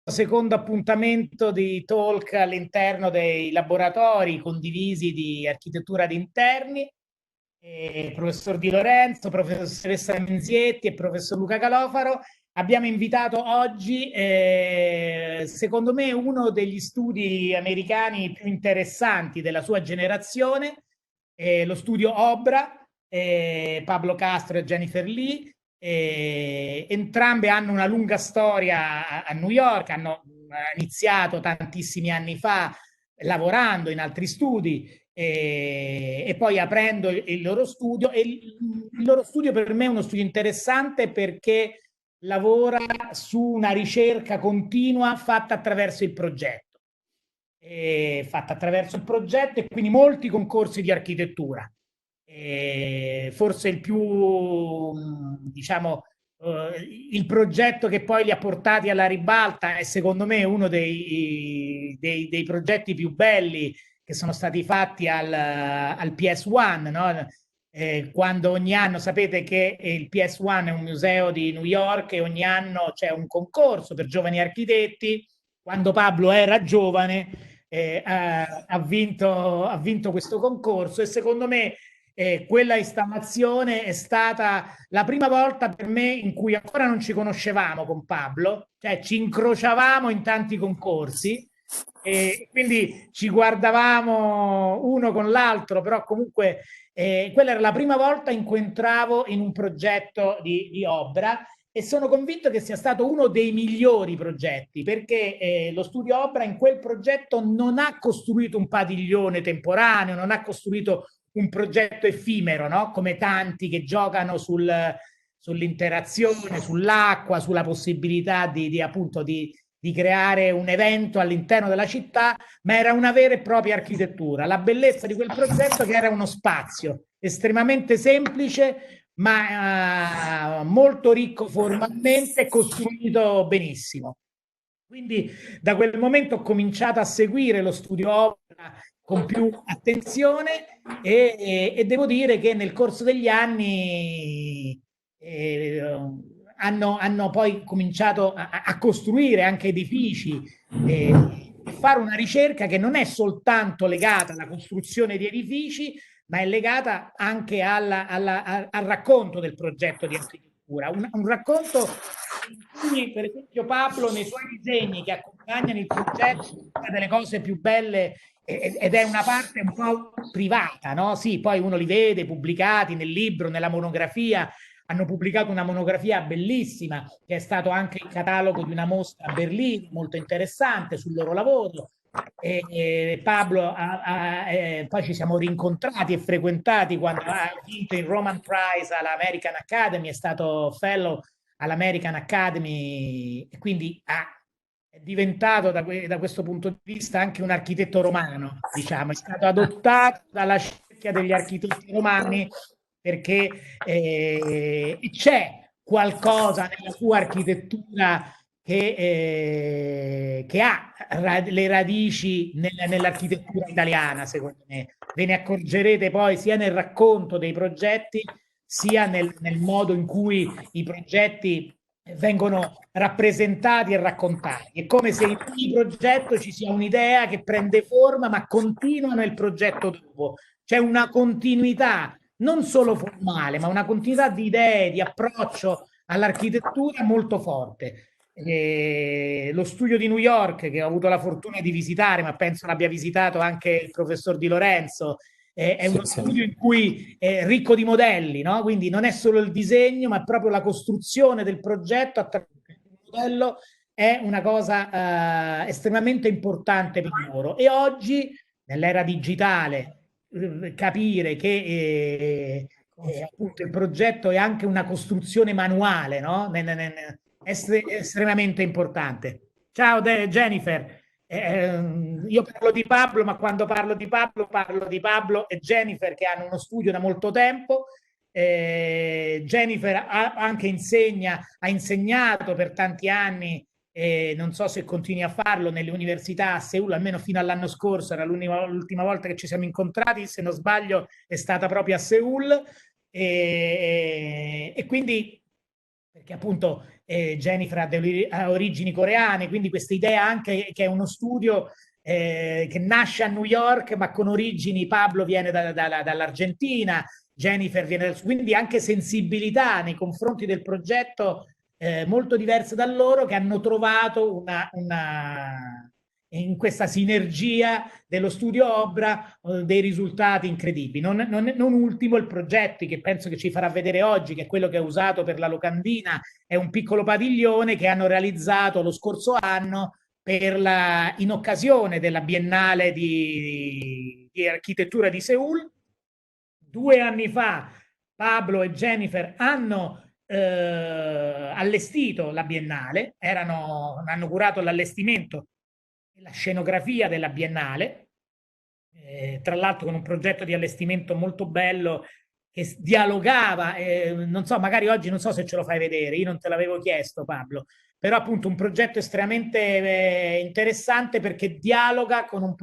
Secondo appuntamento di talk all'interno dei laboratori condivisi di architettura di interni, professor Di Lorenzo, professoressa Menzietti e professor Luca Garofalo. Abbiamo invitato oggi, secondo me, uno degli studi americani più interessanti della sua generazione, lo studio Obra, Pablo Castro e Jennifer Lee. Entrambe hanno una lunga storia a New York, hanno iniziato tantissimi anni fa lavorando in altri studi e poi aprendo il loro studio. E il loro studio per me è uno studio interessante perché lavora su una ricerca continua fatta attraverso il progetto. Fatta attraverso il progetto e quindi molti concorsi di architettura. Forse il più, diciamo, il progetto che poi li ha portati alla ribalta è secondo me uno dei progetti più belli che sono stati fatti al Ps1, no? Quando ogni anno sapete che il Ps1 è un museo di New York e ogni anno c'è un concorso per giovani architetti. Quando Pablo era giovane ha vinto questo concorso e secondo me quella installazione è stata la prima volta per me in cui ancora non ci conoscevamo con Pablo, cioè ci incrociavamo in tanti concorsi e quindi ci guardavamo uno con l'altro, però comunque quella era la prima volta in cui entravo in un progetto di Obra e sono convinto che sia stato uno dei migliori progetti perché lo studio Obra in quel progetto non ha costruito un padiglione temporaneo, non ha costruito un progetto effimero, no? Come tanti che giocano sull'interazione, sull'acqua, sulla possibilità appunto di creare un evento all'interno della città, ma era una vera e propria architettura. La bellezza di quel progetto è che era uno spazio estremamente semplice, ma molto ricco formalmente e costruito benissimo. Quindi da quel momento ho cominciato a seguire lo studio Opera con più attenzione e devo dire che nel corso degli anni hanno poi cominciato a costruire anche edifici e fare una ricerca che non è soltanto legata alla costruzione di edifici, ma è legata anche al racconto del progetto di architettura. Un racconto in cui, per esempio, Pablo, nei suoi disegni che accompagnano il progetto, una delle cose più belle ed è una parte un po' privata, no? Sì, poi uno li vede pubblicati nel libro, nella monografia. Hanno pubblicato una monografia bellissima che è stato anche il catalogo di una mostra a Berlino, molto interessante sul loro lavoro. Pablo poi ci siamo rincontrati e frequentati quando ha vinto il Roman Prize all'American Academy, è stato fellow all'American Academy e quindi è diventato da questo punto di vista anche un architetto romano, diciamo, è stato adottato dalla cerchia degli architetti romani perché c'è qualcosa nella sua architettura che ha le radici nell'architettura italiana, secondo me. Ve ne accorgerete poi sia nel racconto dei progetti, sia nel modo in cui i progetti vengono rappresentati e raccontati. È come se in ogni progetto ci sia un'idea che prende forma, ma continua nel progetto dopo. C'è una continuità non solo formale, ma una continuità di idee, di approccio all'architettura molto forte. Lo studio di New York, che ho avuto la fortuna di visitare, ma penso l'abbia visitato anche il professor Di Lorenzo, è Sì, uno sì. studio in cui è ricco di modelli, no? Quindi non è solo il disegno, ma proprio la costruzione del progetto attraverso il modello è una cosa estremamente importante per loro. E oggi, nell'era digitale, capire che appunto il progetto è anche una costruzione manuale, no? È estremamente importante. Ciao Jennifer. Io parlo di Pablo, ma quando parlo di Pablo e Jennifer che hanno uno studio da molto tempo. Jennifer anche ha insegnato per tanti anni, non so se continui a farlo, nelle università a Seul, almeno fino all'anno scorso, era l'ultima volta che ci siamo incontrati, se non sbaglio è stata proprio a Seul, e quindi perché appunto Jennifer ha origini coreane, quindi questa idea anche che è uno studio che nasce a New York, ma con origini, Pablo viene dall'Argentina, Jennifer viene quindi anche sensibilità nei confronti del progetto molto diverse da loro, che hanno trovato in questa sinergia dello studio Obra dei risultati incredibili. Non ultimo il progetto che penso che ci farà vedere oggi, che è quello che ho usato per la locandina, è un piccolo padiglione che hanno realizzato lo scorso anno in occasione della Biennale di Architettura di Seul. 2 anni fa Pablo e Jennifer hanno allestito la Biennale, hanno curato l'allestimento e la scenografia della Biennale, tra l'altro con un progetto di allestimento molto bello che dialogava, non so, magari oggi non so se ce lo fai vedere, io non te l'avevo chiesto Pablo, però appunto un progetto estremamente interessante perché dialoga con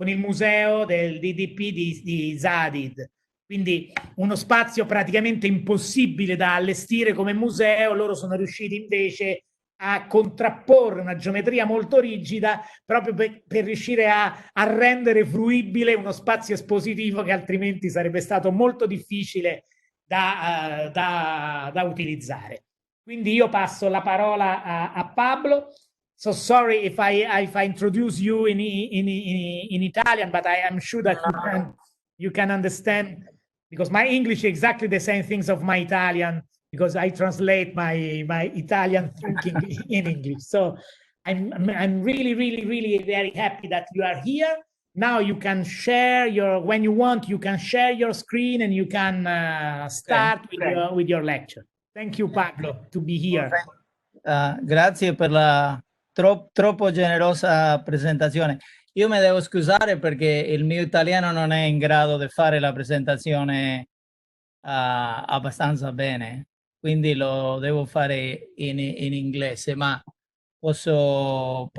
il museo del DDP di Saad. Quindi uno spazio praticamente impossibile da allestire come museo, loro sono riusciti invece a contrapporre una geometria molto rigida proprio per riuscire a rendere fruibile uno spazio espositivo che altrimenti sarebbe stato molto difficile da utilizzare. Quindi io passo la parola a Pablo. So sorry if I introduce you in Italian, but I am sure that you can understand because my English is exactly the same things of my Italian because I translate my Italian thinking in English. So I'm really, really, really very happy that you are here. Now you can share when you want, you can share your screen and you can start with your lecture. Thank you, Pablo, to be here. Grazie per la troppo generosa presentazione. Io mi devo scusare perché il mio italiano non è in grado di fare la presentazione abbastanza bene, quindi lo devo fare in inglese, ma posso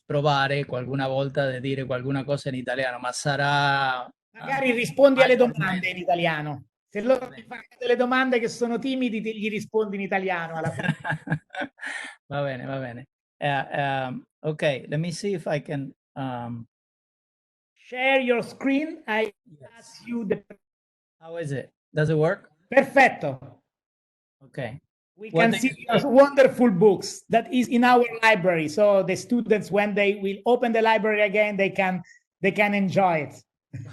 provare qualcuna volta a dire qualcuna cosa in italiano, ma sarà... Magari rispondi alle domande in italiano. Se loro ti fanno delle domande che sono timidi, gli rispondi in italiano alla fine. Va bene, va bene. Okay, let me see if I can... Share your screen. I ask you the... How is it? Does it work? Perfetto. Okay. We can see those wonderful books that is in our library. So the students, when they will open the library again, they can enjoy it.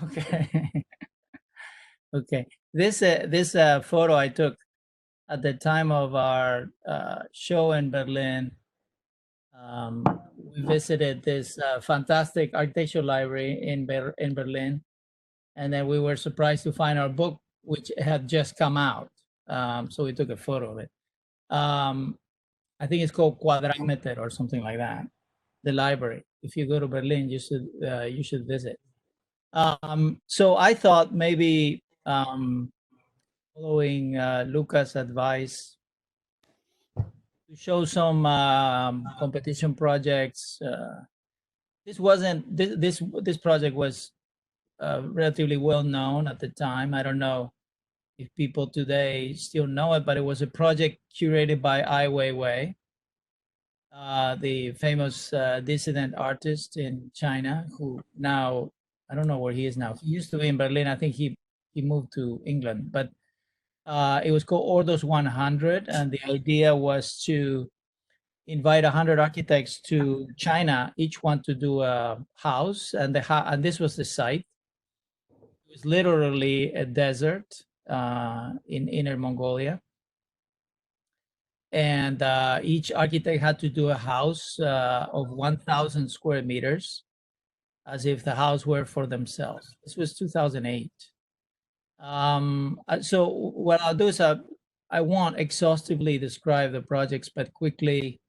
Okay. Okay. This photo I took at the time of our show in Berlin. We visited this fantastic architecture library in Berlin, and then we were surprised to find our book, which had just come out. So we took a photo of it. I think it's called Quadratmeter or something like that. The library. If you go to Berlin, you should visit. So I thought maybe following Luca's advice to show some competition projects. This project was relatively well known at the time. I don't know if people today still know it, but it was a project curated by Ai Weiwei, the famous dissident artist in China, who now, I don't know where he is now. He used to be in Berlin. I think he moved to England, but it was called Ordos 100. And the idea was to invite 100 architects to China, each one to do a house. And this was the site. It was literally a desert in Inner Mongolia. And each architect had to do a house of 1,000 square meters, as if the house were for themselves. This was 2008. So what I'll do is I won't exhaustively describe the projects, but quickly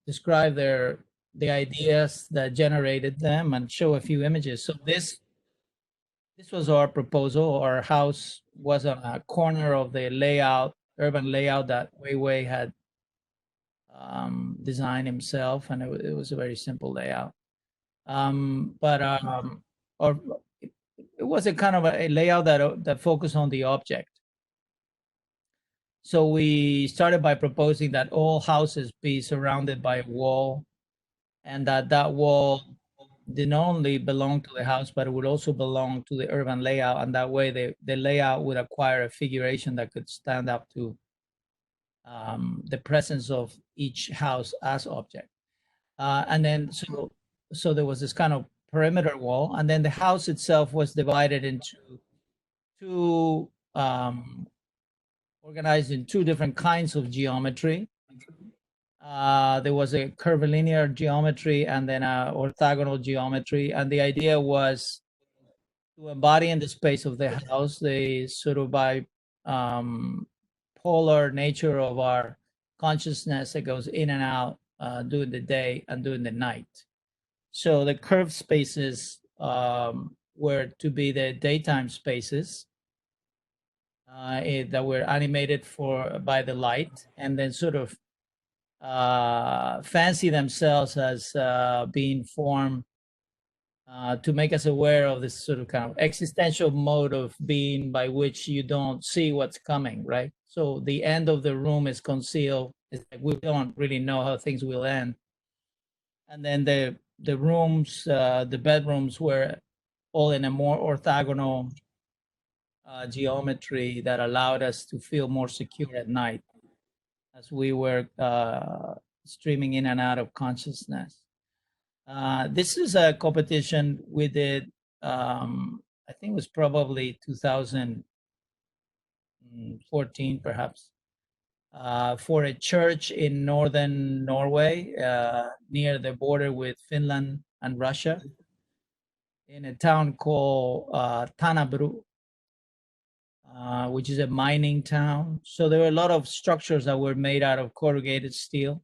describe the ideas that generated them and show a few images. So this was our proposal. Our house was on a corner of the urban layout that Weiwei had designed himself, and it was a very simple layout. But it was a kind of a layout that focused on the object. So we started by proposing that all houses be surrounded by a wall, and that wall didn't only belong to the house, but it would also belong to the urban layout. And that way the layout would acquire a figuration that could stand up to the presence of each house as object. And then, so there was this kind of perimeter wall, and then the house itself was divided into two, organized in two different kinds of geometry. There was a curvilinear geometry and then a orthogonal geometry. And the idea was to embody in the space of the house the sort of polar nature of our consciousness that goes in and out during the day and during the night. So the curved spaces were to be the daytime spaces that were animated by the light, and then sort of fancy themselves as being formed to make us aware of this sort of kind of existential mode of being by which you don't see what's coming, right? So the end of the room is concealed. It's like we don't really know how things will end. And then the rooms, the bedrooms were all in a more orthogonal geometry that allowed us to feel more secure at night as we were streaming in and out of consciousness. This is a competition we did, I think it was probably 2014 perhaps, for a church in northern Norway, near the border with Finland and Russia, in a town called Tanabru, which is a mining town. So there were a lot of structures that were made out of corrugated steel.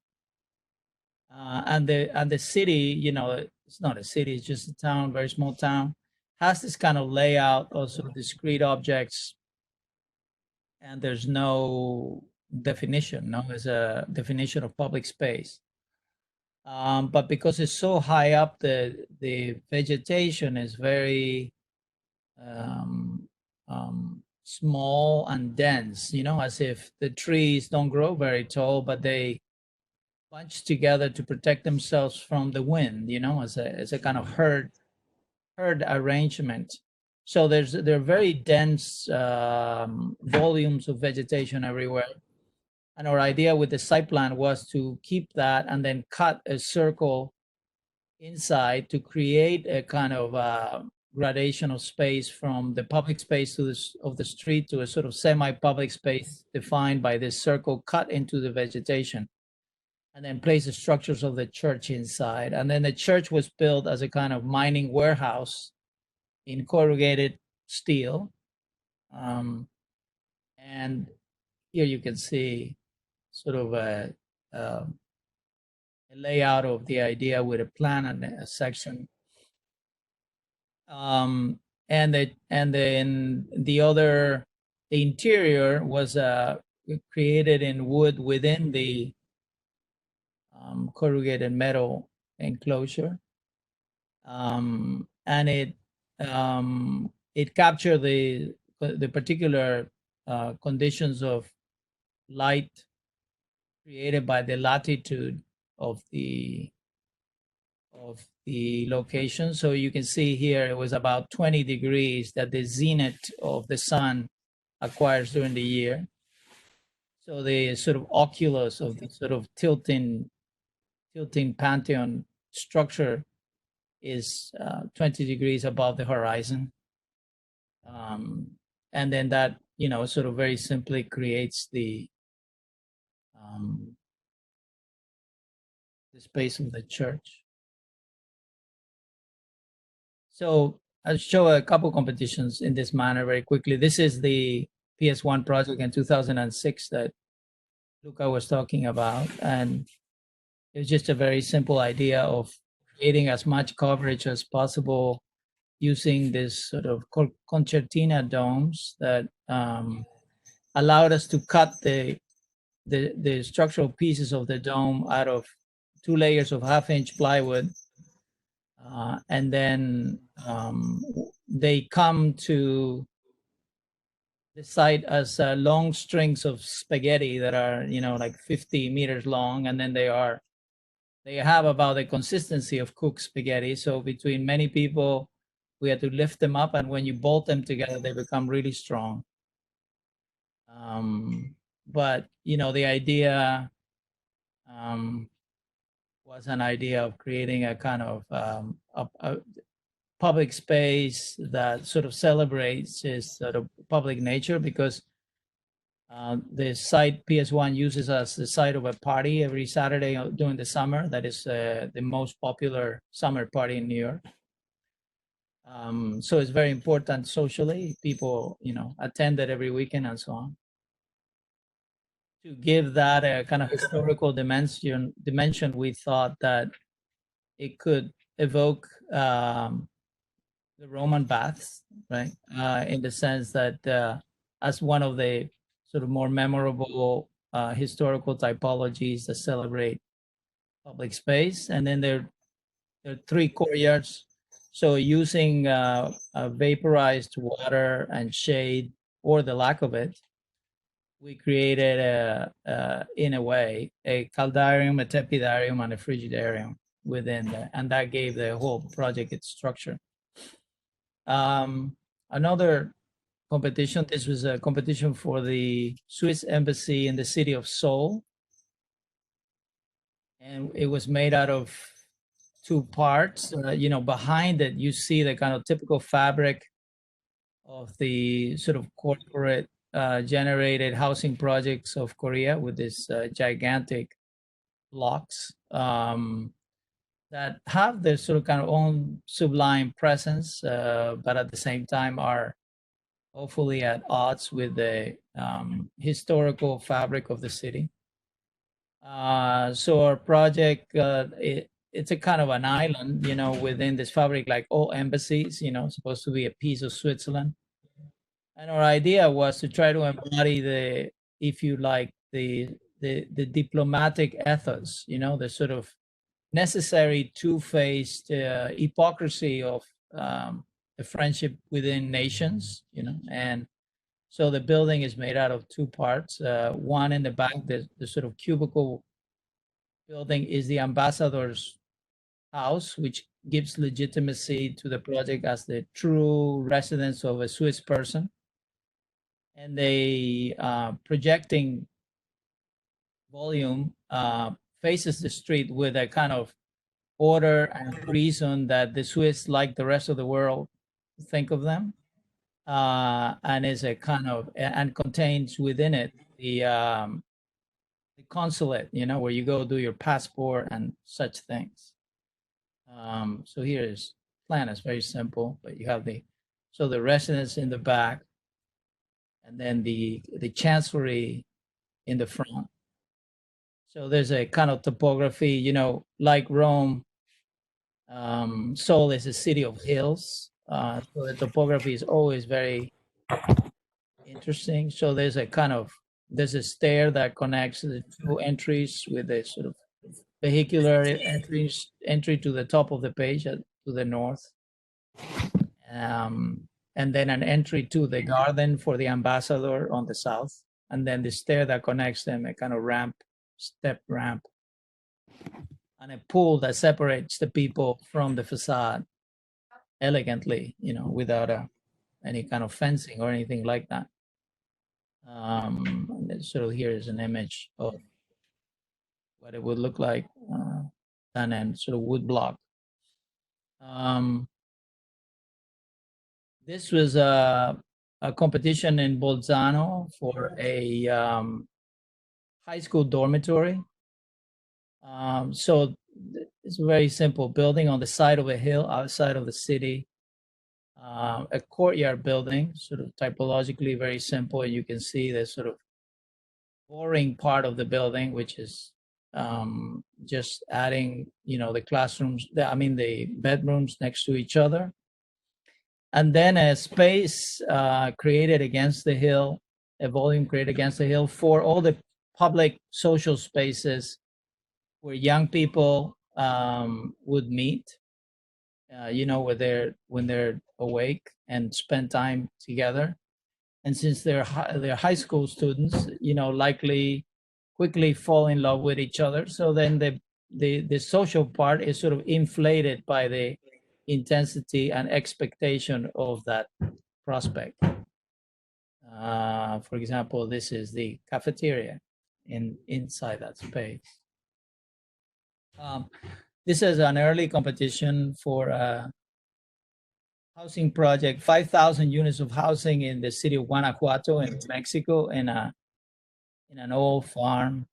And the city, you know, it's not a city, it's just a town, very small town, has this kind of layout, also discrete objects, and there's no definition, no, there's a definition of public space. But because it's so high up, the vegetation is very small and dense, you know, as if the trees don't grow very tall, but they bunch together to protect themselves from the wind, you know, as a kind of herd arrangement. So there are very dense volumes of vegetation everywhere. And our idea with the site plan was to keep that and then cut a circle inside to create a kind of gradation of space from the public space of the street to a sort of semi-public space defined by this circle cut into the vegetation, and then place the structures of the church inside. And then the church was built as a kind of mining warehouse in corrugated steel. And here you can see sort of a layout of the idea with a plan and a section. And then the interior was created in wood within the corrugated metal enclosure, and it captured the particular conditions of light created by the latitude of the location. So you can see here it was about 20 degrees that the zenith of the sun acquires during the year. So the sort of oculus of the sort of tilting Pantheon structure is 20 degrees above the horizon. And then that, you know, sort of very simply creates the space of the church. So I'll show a couple competitions in this manner very quickly. This is the Ps1 project in 2006 that Luca was talking about. And it was just a very simple idea of creating as much coverage as possible using this sort of concertina domes that allowed us to cut the structural pieces of the dome out of 2 layers of 1/2-inch plywood, and then they come to the site as long strings of spaghetti that are, you know, like 50 meters long, and then they have about the consistency of cooked spaghetti. So between many people, we had to lift them up, and when you bolt them together, they become really strong. But you know, the idea was an idea of creating a kind of a public space that sort of celebrates its sort of public nature, because the site Ps1 uses as the site of a party every Saturday during the summer. That is the most popular summer party in New York. So it's very important socially. People, you know, attend it every weekend and so on. To give that a kind of historical dimension, we thought that it could evoke the Roman baths, right? In the sense that as one of the sort of more memorable historical typologies that celebrate public space. And then there are 3 courtyards. So using vaporized water and shade, or the lack of it, we created in a way, a caldarium, a tepidarium, and a frigidarium within that, and that gave the whole project its structure. Another competition, this was a competition for the Swiss embassy in the city of Seoul, and it was made out of 2 parts. You know, behind it, you see the kind of typical fabric of the sort of corporate generated housing projects of Korea, with this gigantic blocks that have their sort of kind of own sublime presence, but at the same time are hopefully at odds with the historical fabric of the city. So our project, it's a kind of an island, you know, within this fabric, like all embassies, you know, supposed to be a piece of Switzerland. And our idea was to try to embody the, if you like, the diplomatic ethos, you know, the sort of necessary two-faced hypocrisy of the friendship within nations, you know. And so the building is made out of 2 parts. One in the back, the sort of cubicle building, is the ambassador's house, which gives legitimacy to the project as the true residence of a Swiss person. And the projecting volume faces the street with a kind of order and reason that the Swiss, like the rest of the world, think of them, and is a kind of, and contains within it the consulate, you know, where you go do your passport and such things. So here's plan is very simple, but you have the residence in the back, and then the chancellery in the front. So there's a kind of topography, you know, like Rome. Seoul is a city of hills, so the topography is always very interesting. So there's a stair that connects the 2 entries with a sort of vehicular entry to the top of the page to the north, and then an entry to the garden for the ambassador on the south, and then the stair that connects them, a kind of step ramp, and a pool that separates the people from the facade elegantly, you know, without any kind of fencing or anything like that. So here is an image of what it would look like, done in sort of wood block. This was a competition in Bolzano for a high school dormitory. So it's a very simple building on the side of a hill outside of the city. A courtyard building, sort of typologically very simple. You can see the sort of boring part of the building, which is just adding, you know, the classrooms, the bedrooms next to each other. And then a space created against the hill, a volume created against the hill for all the public social spaces where young people would meet. you know, when they're awake and spend time together. And since they're high school students, you know, likely quickly fall in love with each other. So then the social part is sort of inflated by the intensity and expectation of that prospect. For example, this is the cafeteria inside that space. This is an early competition for a housing project, 5,000 units of housing in the city of Guanajuato in Mexico, in an old farm.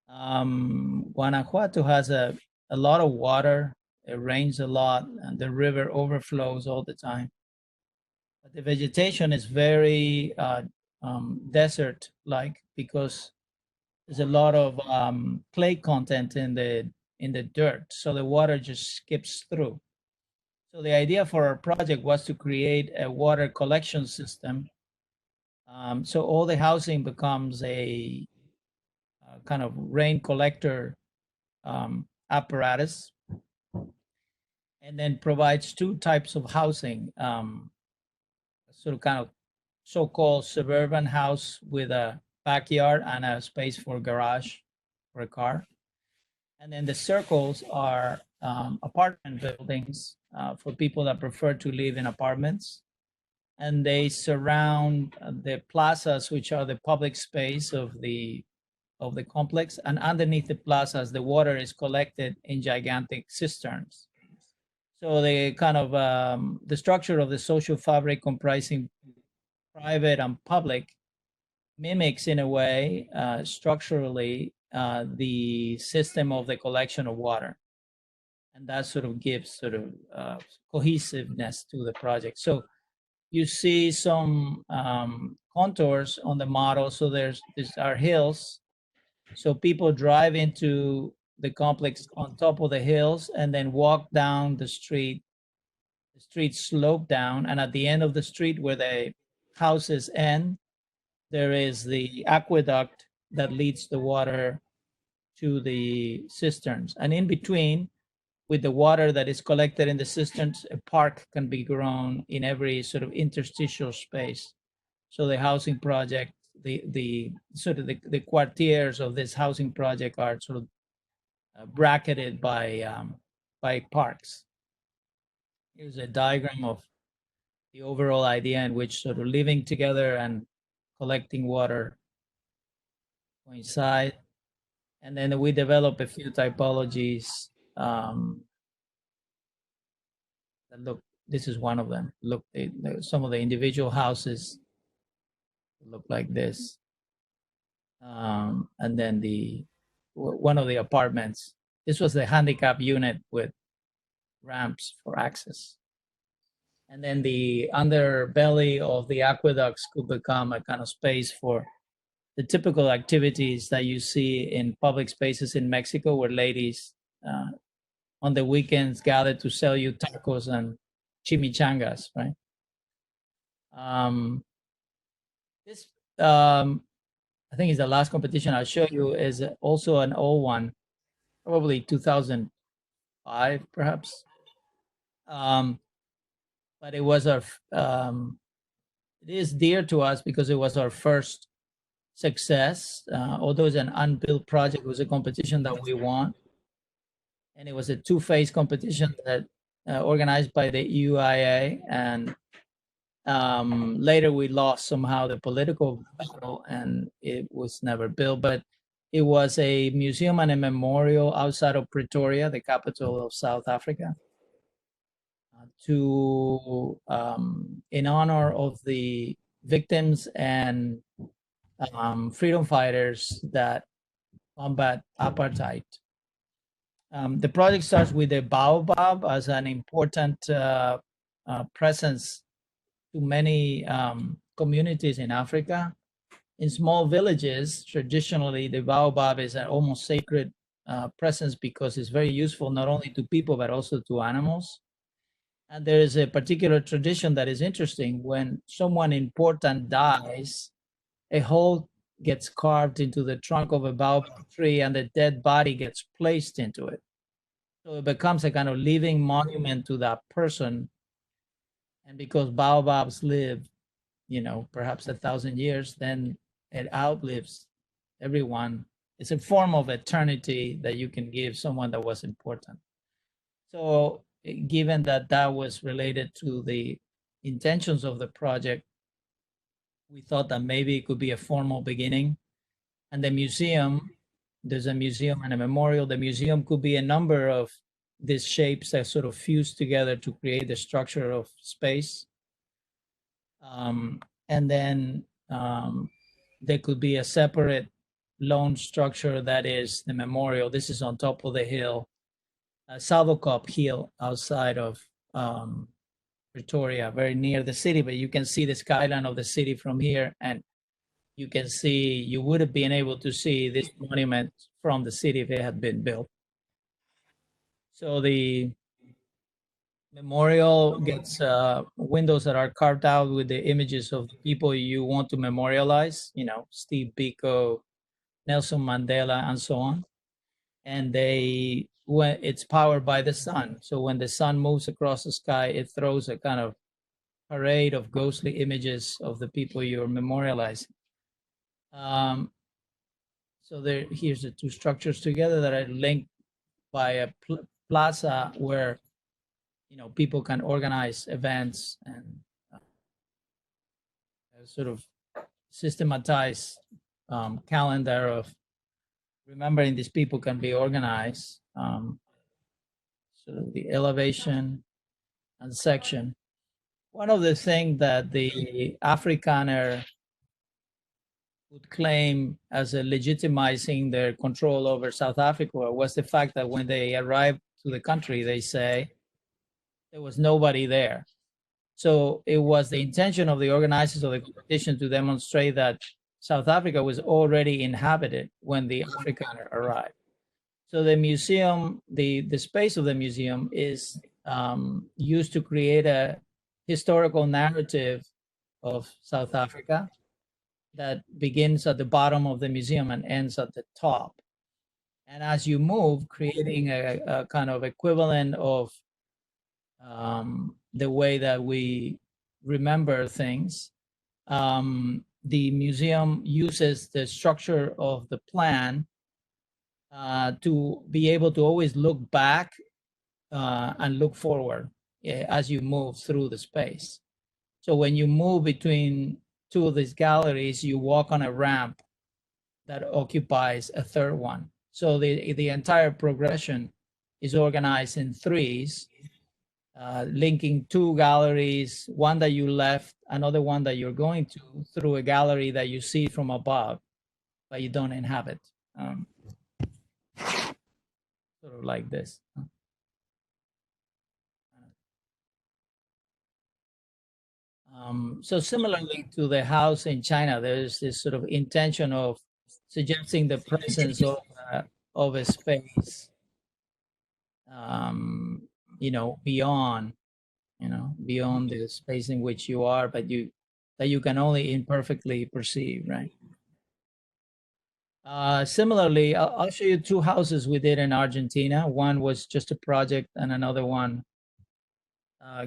Guanajuato has a lot of water. It rains a lot, and the river overflows all the time. But the vegetation is very desert-like because there's a lot of clay content in the dirt, so the water just skips through. So the idea for our project was to create a water collection system. So all the housing becomes a kind of rain collector apparatus, and then provides two types of housing, sort of kind of so-called suburban house with a backyard and a space for garage for a car. And then the circles are apartment buildings for people that prefer to live in apartments. And they surround the plazas, which are the public space of the complex. And underneath the plazas, the water is collected in gigantic cisterns. So the kind of the structure of the social fabric comprising private and public mimics in a way structurally the system of the collection of water. And that sort of gives sort of cohesiveness to the project. So you see some contours on the model. So these are hills. So people drive into the complex on top of the hills and then walk down the street. The street slope down, and at the end of the street where the houses end, there is the aqueduct that leads the water to the cisterns. And in between, with the water that is collected in the cisterns, a park can be grown in every sort of interstitial space. So the housing project, the sort of the quartiers of this housing project are sort of bracketed by parks. Here's a diagram of the overall idea in which sort of living together and collecting water coincide. And then we develop a few typologies that look, this is one of them. Look, some of the individual houses look like this. And then one of the apartments, this was the handicap unit with ramps for access. And then the underbelly of the aqueducts could become a kind of space for the typical activities that you see in public spaces in Mexico, where ladies on the weekends gather to sell you tacos and chimichangas, right? This, I think, is the last competition I'll show you, is also an old one, probably 2005, perhaps. But it was our, it is dear to us because it was our first success. Although it's an unbuilt project, it was a competition that we won. And it was a two-phase competition that organized by the UIA. And later we lost somehow the political battle and it was never built. But it was a museum and a memorial outside of Pretoria, the capital of South Africa, to in honor of the victims and freedom fighters that combat apartheid. The project starts with the baobab as an important presence to many communities in Africa. In small villages, traditionally, the baobab is an almost sacred presence because it's very useful not only to people but also to animals. And there is a particular tradition that is interesting. When someone important dies, a hole gets carved into the trunk of a baobab tree and the dead body gets placed into it. So it becomes a kind of living monument to that person. And because baobabs live, perhaps 1,000 years, then it outlives everyone. It's a form of eternity that you can give someone that was important. So given that that was related to the intentions of the project, we thought that maybe it could be a formal beginning. And the museum, there's a museum and a memorial. The museum could be a number of these shapes that sort of fuse together to create the structure of space. And then there could be a separate lone structure that is the memorial. This is on top of the hill, Salvocop Hill outside of Pretoria, very near the city, but you can see the skyline of the city from here, and you can see, you would have been able to see this monument from the city if it had been built. So the memorial gets windows that are carved out with the images of the people you want to memorialize, Steve Biko, Nelson Mandela, and so on. And when it's powered by the sun. So when the sun moves across the sky, it throws a kind of parade of ghostly images of the people you're memorializing. So here's the two structures together that are linked by a plaza where people can organize events and sort of systematized calendar of remembering these people can be organized. So the elevation and section. One of the things that the Afrikaner would claim as a legitimizing their control over South Africa was the fact that when they arrived to the country, they say there was nobody there. So it was the intention of the organizers of the competition to demonstrate that South Africa was already inhabited when the Afrikaner arrived. So the museum, the space of the museum is used to create a historical narrative of South Africa that begins at the bottom of the museum and ends at the top. And as you move, creating a kind of equivalent of the way that we remember things, the museum uses the structure of the plan to be able to always look back and look forward as you move through the space. So when you move between two of these galleries, you walk on a ramp that occupies a third one. So the entire progression is organized in threes, linking two galleries, one that you left, another one that you're going to, through a gallery that you see from above, but you don't inhabit. Sort of like this. So similarly to the house in China, there's this sort of intention of suggesting the presence of a space, beyond, beyond the space in which you are, but that you can only imperfectly perceive, right? Similarly, I'll show you two houses we did in Argentina. One was just a project and another one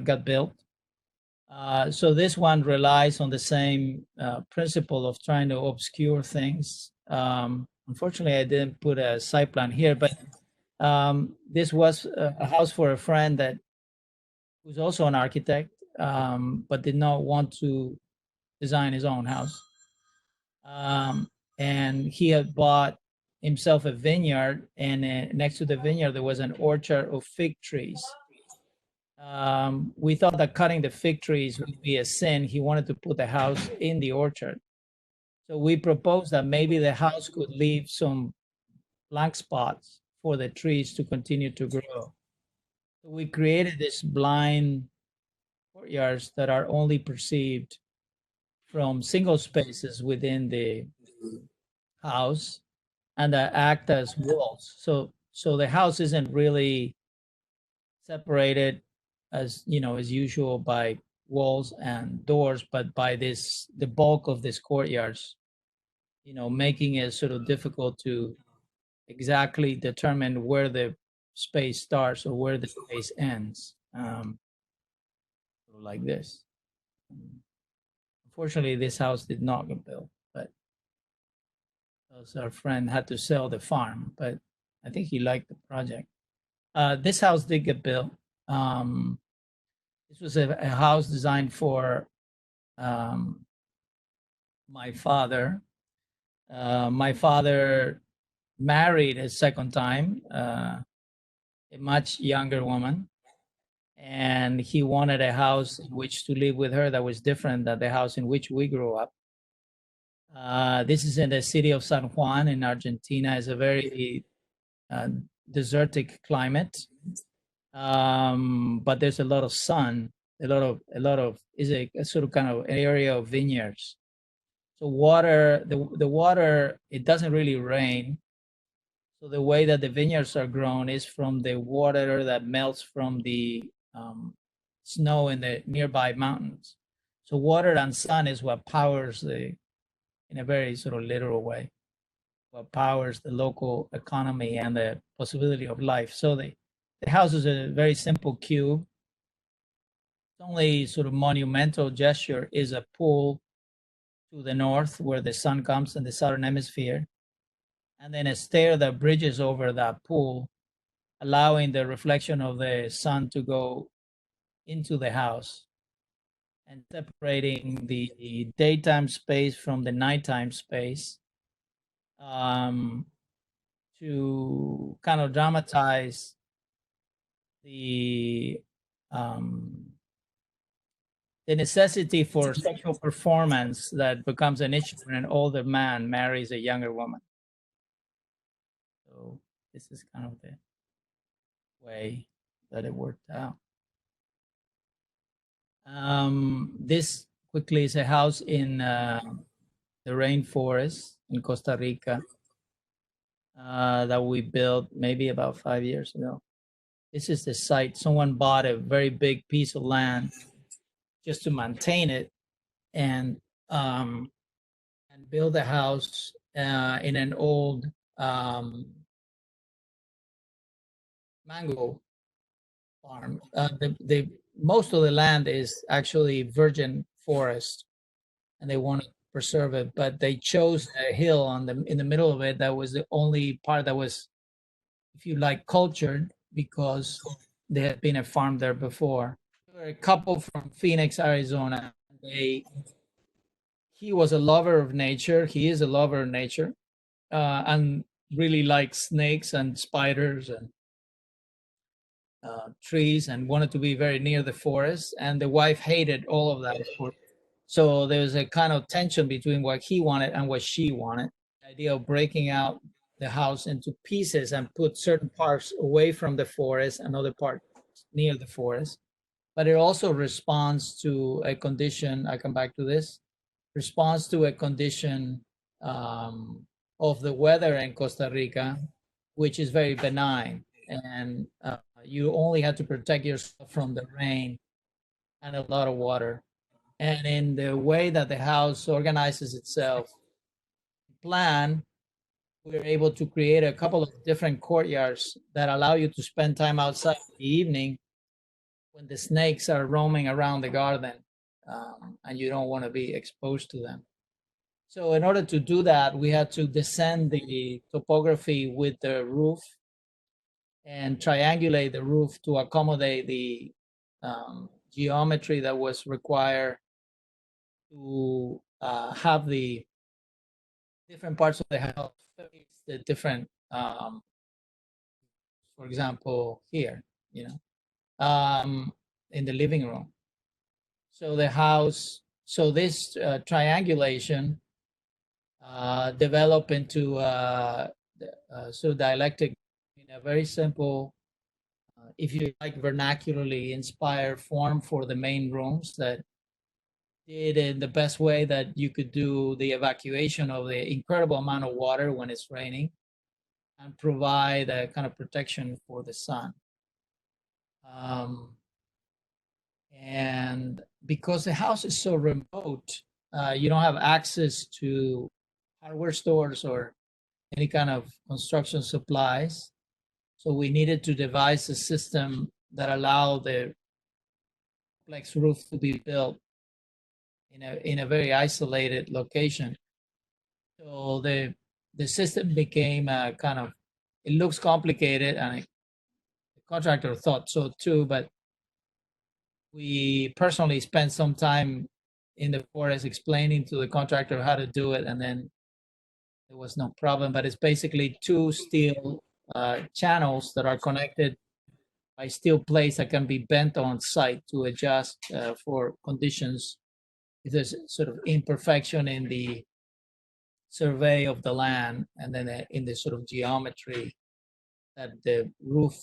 got built. So this one relies on the same principle of trying to obscure things. Unfortunately, I didn't put a site plan here, but this was a house for a friend that who's also an architect, but did not want to design his own house. And he had bought himself a vineyard, and next to the vineyard, there was an orchard of fig trees. We thought that cutting the fig trees would be a sin. He wanted to put the house in the orchard. So we proposed that maybe the house could leave some blank spots for the trees to continue to grow. So we created this blind courtyards that are only perceived from single spaces within the house and that act as walls. So the house isn't really separated as usual by walls and doors, but by the bulk of these courtyards, making it sort of difficult to exactly determine where the space starts or where the space ends, like this. Unfortunately, this house did not get built, but because our friend had to sell the farm, but I think he liked the project. This house did get built. This was a house designed for my father. My father married a second time, a much younger woman, and he wanted a house in which to live with her that was different than the house in which we grew up. This is in the city of San Juan in Argentina. It's a very desertic climate, but there's a lot of sun. A lot of is a sort of kind of area of vineyards. So water, the water, it doesn't really rain. So the way that the vineyards are grown is from the water that melts from the snow in the nearby mountains. So water and sun is what powers the, in a very sort of literal way, what powers the local economy and the possibility of life. So the house is a very simple cube. The only sort of monumental gesture is a pool to the north where the sun comes in the southern hemisphere, and then a stair that bridges over that pool, allowing the reflection of the sun to go into the house and separating the daytime space from the nighttime space, to kind of dramatize the necessity for sexual performance that becomes an issue when an older man marries a younger woman. So this is kind of the way that it worked out. This quickly is a house in the rainforest in Costa Rica that we built maybe about 5 years ago. This is the site. Someone bought a very big piece of land just to maintain it and build a house in an old mango farm. The most of the land is actually virgin forest, and they want to preserve it. But they chose a hill in the middle of it that was the only part that was, if you like, cultured, because there had been a farm there before. There were a couple from Phoenix, Arizona. He was a lover of nature. He is a lover of nature, and really likes snakes and spiders and trees, and wanted to be very near the forest. And the wife hated all of that, of course. So there was a kind of tension between what he wanted and what she wanted. The idea of breaking out the house into pieces and put certain parts away from the forest and other parts near the forest. But it also responds to a condition, I come back to this, responds to a condition of the weather in Costa Rica, which is very benign. And you only have to protect yourself from the rain and a lot of water. And in the way that the house organizes itself, plan, we're able to create a couple of different courtyards that allow you to spend time outside in the evening when the snakes are roaming around the garden, and you don't want to be exposed to them. So in order to do that, we had to descend the topography with the roof and triangulate the roof to accommodate the geometry that was required to have the different parts of the house face the different, for example, here, in the living room. So the house, so this triangulation developed into sort of dialectic in a very simple, if you like, vernacularly inspired form for the main rooms that did in the best way that you could do the evacuation of the incredible amount of water when it's raining and provide a kind of protection for the sun. And because the house is so remote, you don't have access to hardware stores or any kind of construction supplies. So we needed to devise a system that allowed the complex roof to be built in a very isolated location. So the system became a kind of, it looks complicated, and the contractor thought so too, but we personally spent some time in the forest explaining to the contractor how to do it, and then there was no problem. But it's basically two steel channels that are connected by steel plates that can be bent on site to adjust for conditions. If there's sort of imperfection in the survey of the land, and then in the sort of geometry that the roof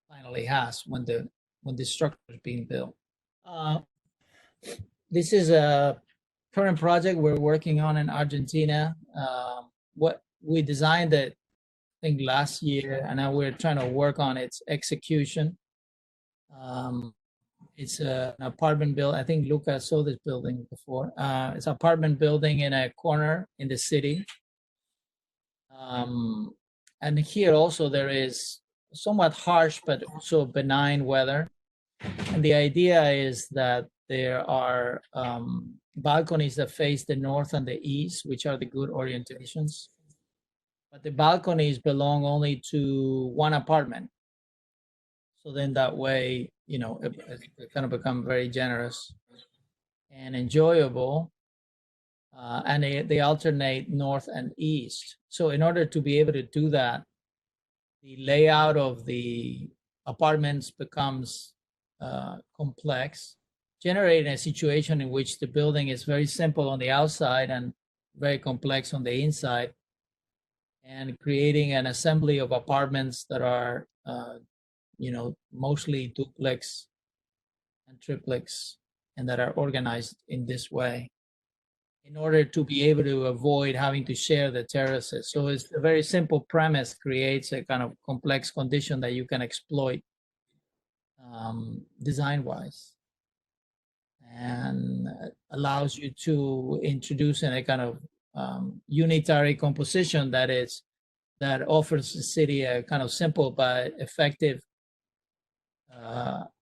finally has when the structure is being built. This is a current project we're working on in Argentina. What we designed it, I think, last year, and now we're trying to work on its execution. It's an apartment building. I think Luca saw this building before. It's an apartment building in a corner in the city. And here also there is somewhat harsh but also benign weather. And the idea is that there are balconies that face the north and the east, which are the good orientations. But the balconies belong only to one apartment. So then that way, you know, it kind of become very generous and enjoyable. And they alternate north and east. So in order to be able to do that, the layout of the apartments becomes complex, generating a situation in which the building is very simple on the outside and very complex on the inside, and creating an assembly of apartments that are, you know, mostly duplex and triplex, and that are organized in this way in order to be able to avoid having to share the terraces. So it's a very simple premise, creates a kind of complex condition that you can exploit design-wise, and allows you to introduce in a kind of unitary composition that offers the city a kind of simple but effective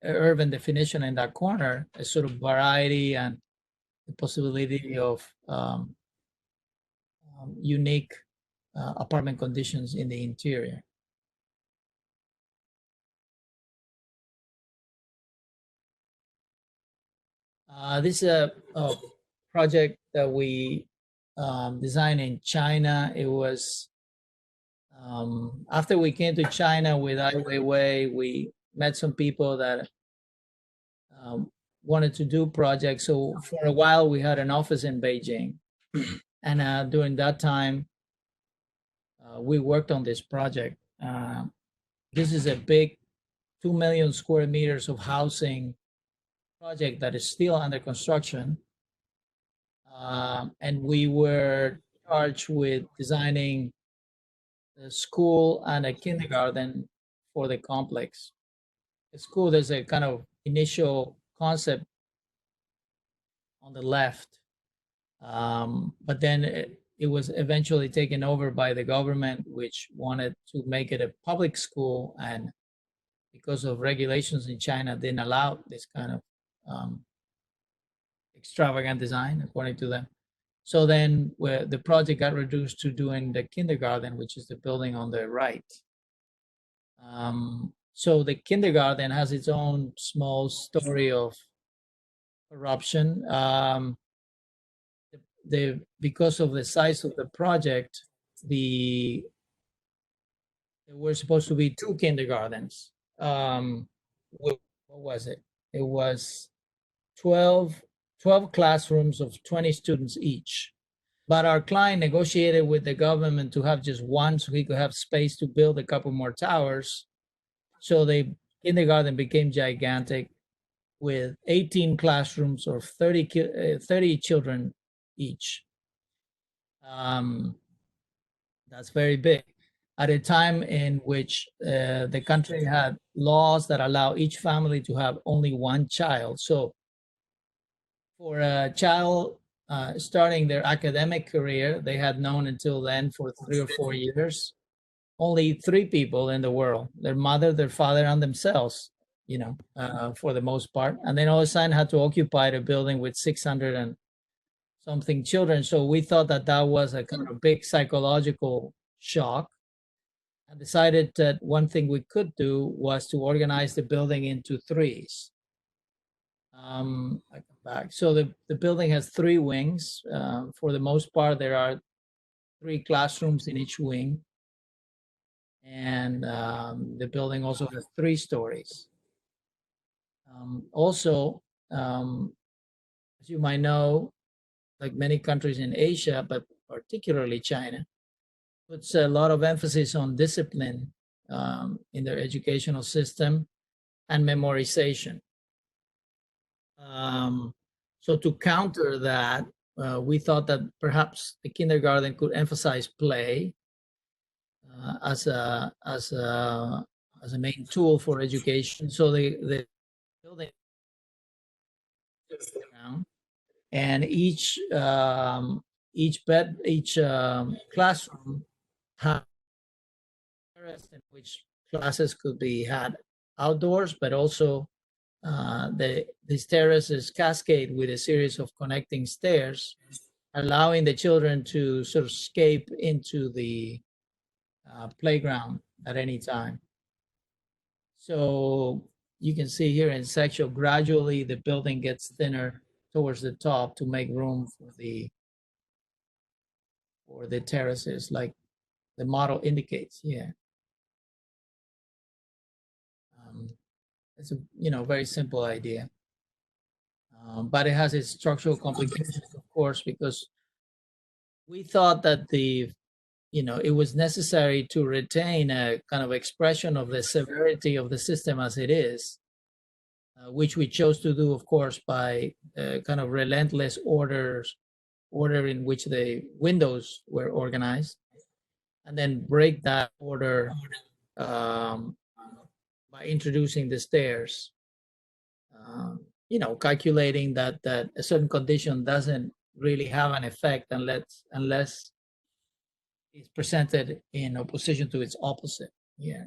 urban definition in that corner, a sort of variety and the possibility of unique apartment conditions in the interior. This is a project that we designed in China. It was after we came to China with Ai Weiwei, we met some people that wanted to do projects. So for a while, we had an office in Beijing. And during that time, we worked on this project. This is a big 2 million square meters of housing project that is still under construction. And we were charged with designing a school and a kindergarten for the complex. The school, there's a kind of initial concept on the left, but then it was eventually taken over by the government, which wanted to make it a public school, and because of regulations in China, didn't allow this kind of extravagant design, according to them. So then the project got reduced to doing the kindergarten, which is the building on the right. So the kindergarten has its own small story of corruption. Because of the size of the project, there were supposed to be 2 kindergartens. What was it? It was 12 classrooms of 20 students each. But our client negotiated with the government to have just one, so he could have space to build a couple more towers. So the kindergarten became gigantic, with 18 classrooms or 30 children each. That's very big. At a time in which the country had laws that allow each family to have only one child. So for a child starting their academic career, they had known until then for 3 or 4 years only 3 people in the world: their mother, their father, and themselves, for the most part. And then all of a sudden had to occupy the building with 600 and something children. So we thought that that was a kind of big psychological shock, and decided that one thing we could do was to organize the building into threes. I come back. So the building has 3 wings. For the most part, there are 3 classrooms in each wing. And the building also has 3 stories. Also, as you might know, like many countries in Asia, but particularly China, puts a lot of emphasis on discipline in their educational system and memorization. So to counter that, we thought that perhaps the kindergarten could emphasize play as a main tool for education. So the building, and each classroom had terrace in which classes could be had outdoors, but also these terraces cascade with a series of connecting stairs, allowing the children to sort of escape into the playground at any time. So you can see here in section, gradually the building gets thinner towards the top to make room for the terraces, like the model indicates. Yeah. It's a very simple idea, but it has its structural complications, of course, because we thought that it was necessary to retain a kind of expression of the severity of the system as it is, which we chose to do, of course, by kind of relentless order in which the windows were organized, and then break that order by introducing the stairs. Calculating that a certain condition doesn't really have an effect unless it's presented in opposition to its opposite. Yeah.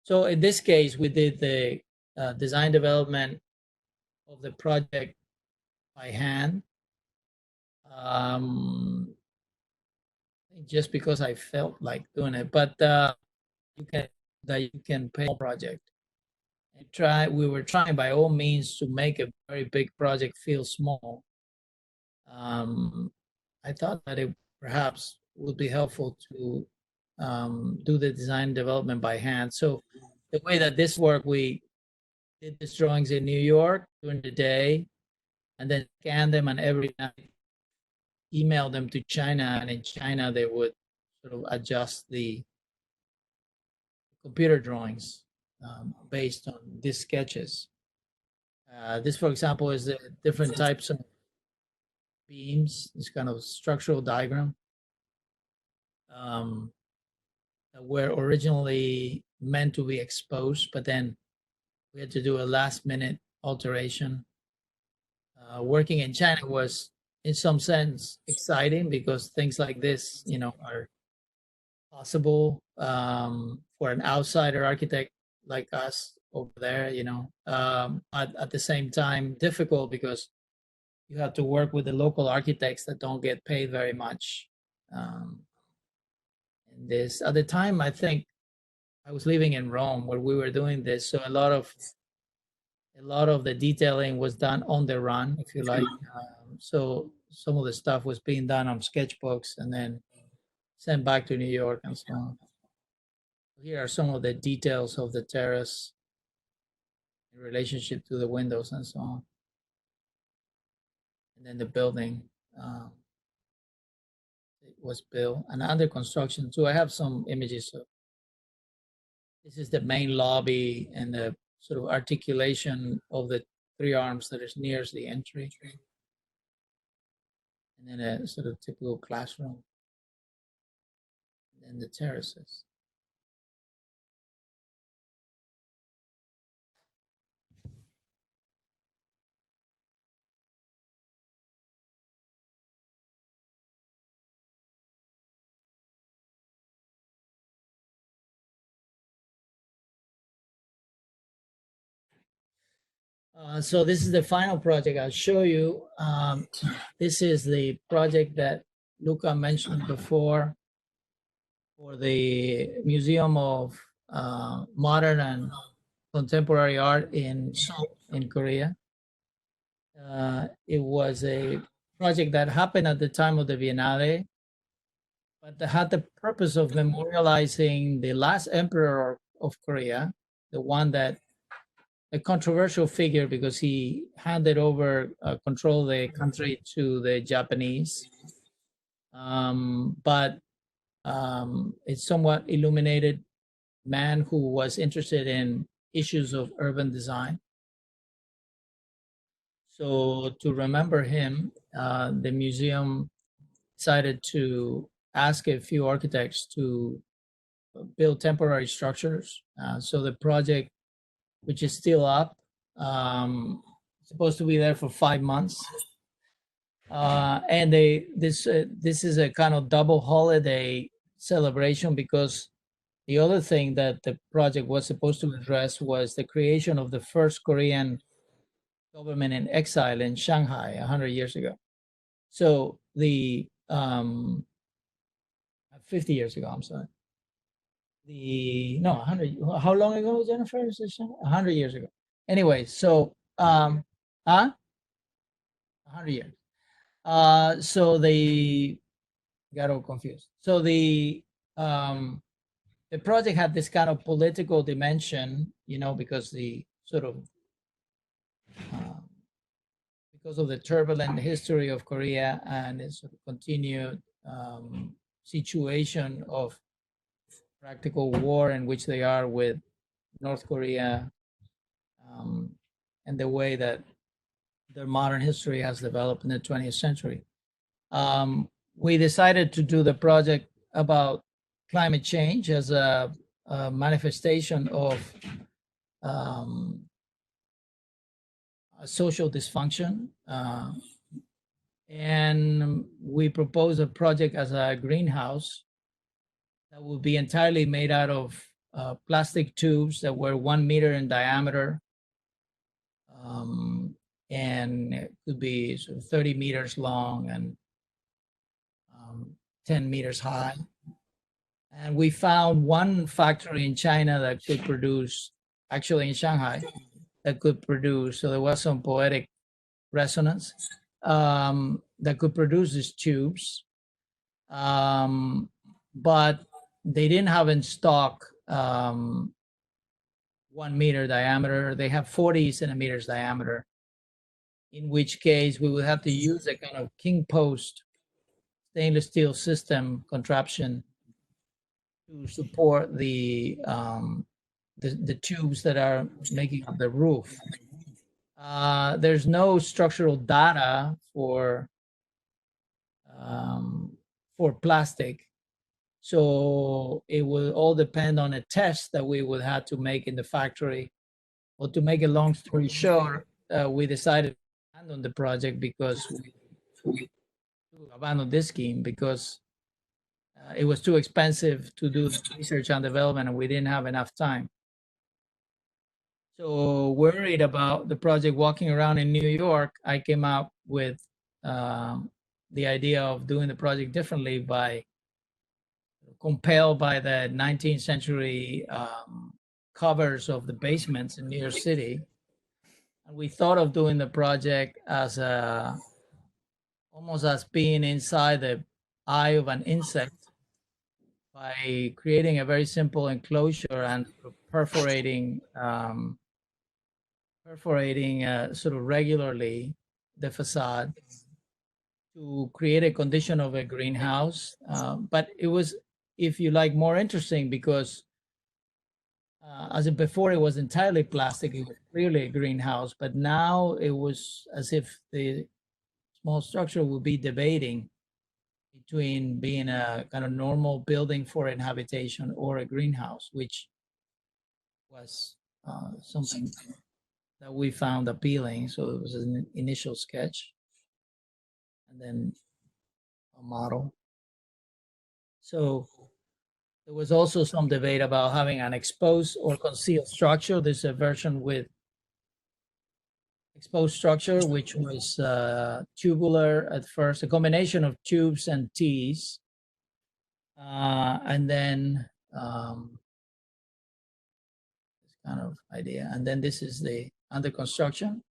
So in this case, we did the design development of the project by hand, just because I felt like doing it. But you can pay a project. We were trying by all means to make a very big project feel small. I thought that it perhaps would be helpful to do the design development by hand. So the way that this worked, we did these drawings in New York during the day, and then scanned them, and every night email them to China, and in China they would sort of adjust the computer drawings based on these sketches. This, for example, is the different types of beams, this kind of structural diagram that were originally meant to be exposed, but then we had to do a last minute alteration. Working in China was, in some sense, exciting because things like this, are possible for an outsider architect like us over there, but at the same time difficult because you have to work with the local architects that don't get paid very much. And this, at the time, I think I was living in Rome where we were doing this, so a lot of the detailing was done on the run, if you like. So some of the stuff was being done on sketchbooks and then sent back to New York and so on. Here are some of the details of the terrace in relationship to the windows and so on. And then the building it was built and under construction too. I have some images of this. Is the main lobby and the sort of articulation of the 3 arms that is nearest the entry. And then a sort of typical classroom. And then the terraces. So this is the final project I'll show you. This is the project that Luca mentioned before for the Museum of Modern and Contemporary Art in Seoul, in Korea. It was a project that happened at the time of the Biennale, but that had the purpose of memorializing the last emperor of Korea, the one that a controversial figure because he handed over control of the country to the Japanese. But a somewhat illuminated man who was interested in issues of urban design. So to remember him, the museum decided to ask a few architects to build temporary structures. So the project, which is still up, supposed to be there for 5 months. And this is a kind of double holiday celebration because the other thing that the project was supposed to address was the creation of the first Korean government in exile in Shanghai 100 years ago. So the 50 years ago, I'm sorry. No, 100. How long ago, Jennifer? 100 years ago. Anyway, so 100 years. So they got all confused. So the project had this kind of political dimension, you know, because the sort of because of the turbulent history of Korea and its sort of continued situation of practical war in which they are with North Korea, and the way that their modern history has developed in the 20th century. We decided to do the project about climate change as a manifestation of a social dysfunction. And we proposed a project as a greenhouse that would be entirely made out of plastic tubes that were 1 meter in diameter, and it could be sort of 30 meters long and 10 meters high. And we found one factory in China that could produce, actually in Shanghai, that could produce, so there was some poetic resonance, that could produce these tubes. But they didn't have in stock 1 meter diameter. They have 40 centimeters diameter, in which case we would have to use a kind of king post stainless steel system contraption to support the tubes that are making up the roof. There's no structural data for plastic, so it will all depend on a test that we would have to make in the factory. Well, to make a long story short, we decided to abandon the project because we abandoned this scheme because it was too expensive to do research and development, and we didn't have enough time. So worried about the project walking around in New York, I came out with the idea of doing the project differently by compelled by the 19th century covers of the basements in New York City. And we thought of doing the project as almost as being inside the eye of an insect by creating a very simple enclosure and perforating sort of regularly the facade to create a condition of a greenhouse. But it was, if you like, more interesting because as if before it was entirely plastic, it was clearly a greenhouse, but now it was as if the small structure would be debating between being a kind of normal building for inhabitation or a greenhouse, which was something that we found appealing. So it was an initial sketch and then a model. So there was also some debate about having an exposed or concealed structure. There's a version with exposed structure, which was tubular at first, a combination of tubes and T's. And then this kind of idea. And then this is the under construction.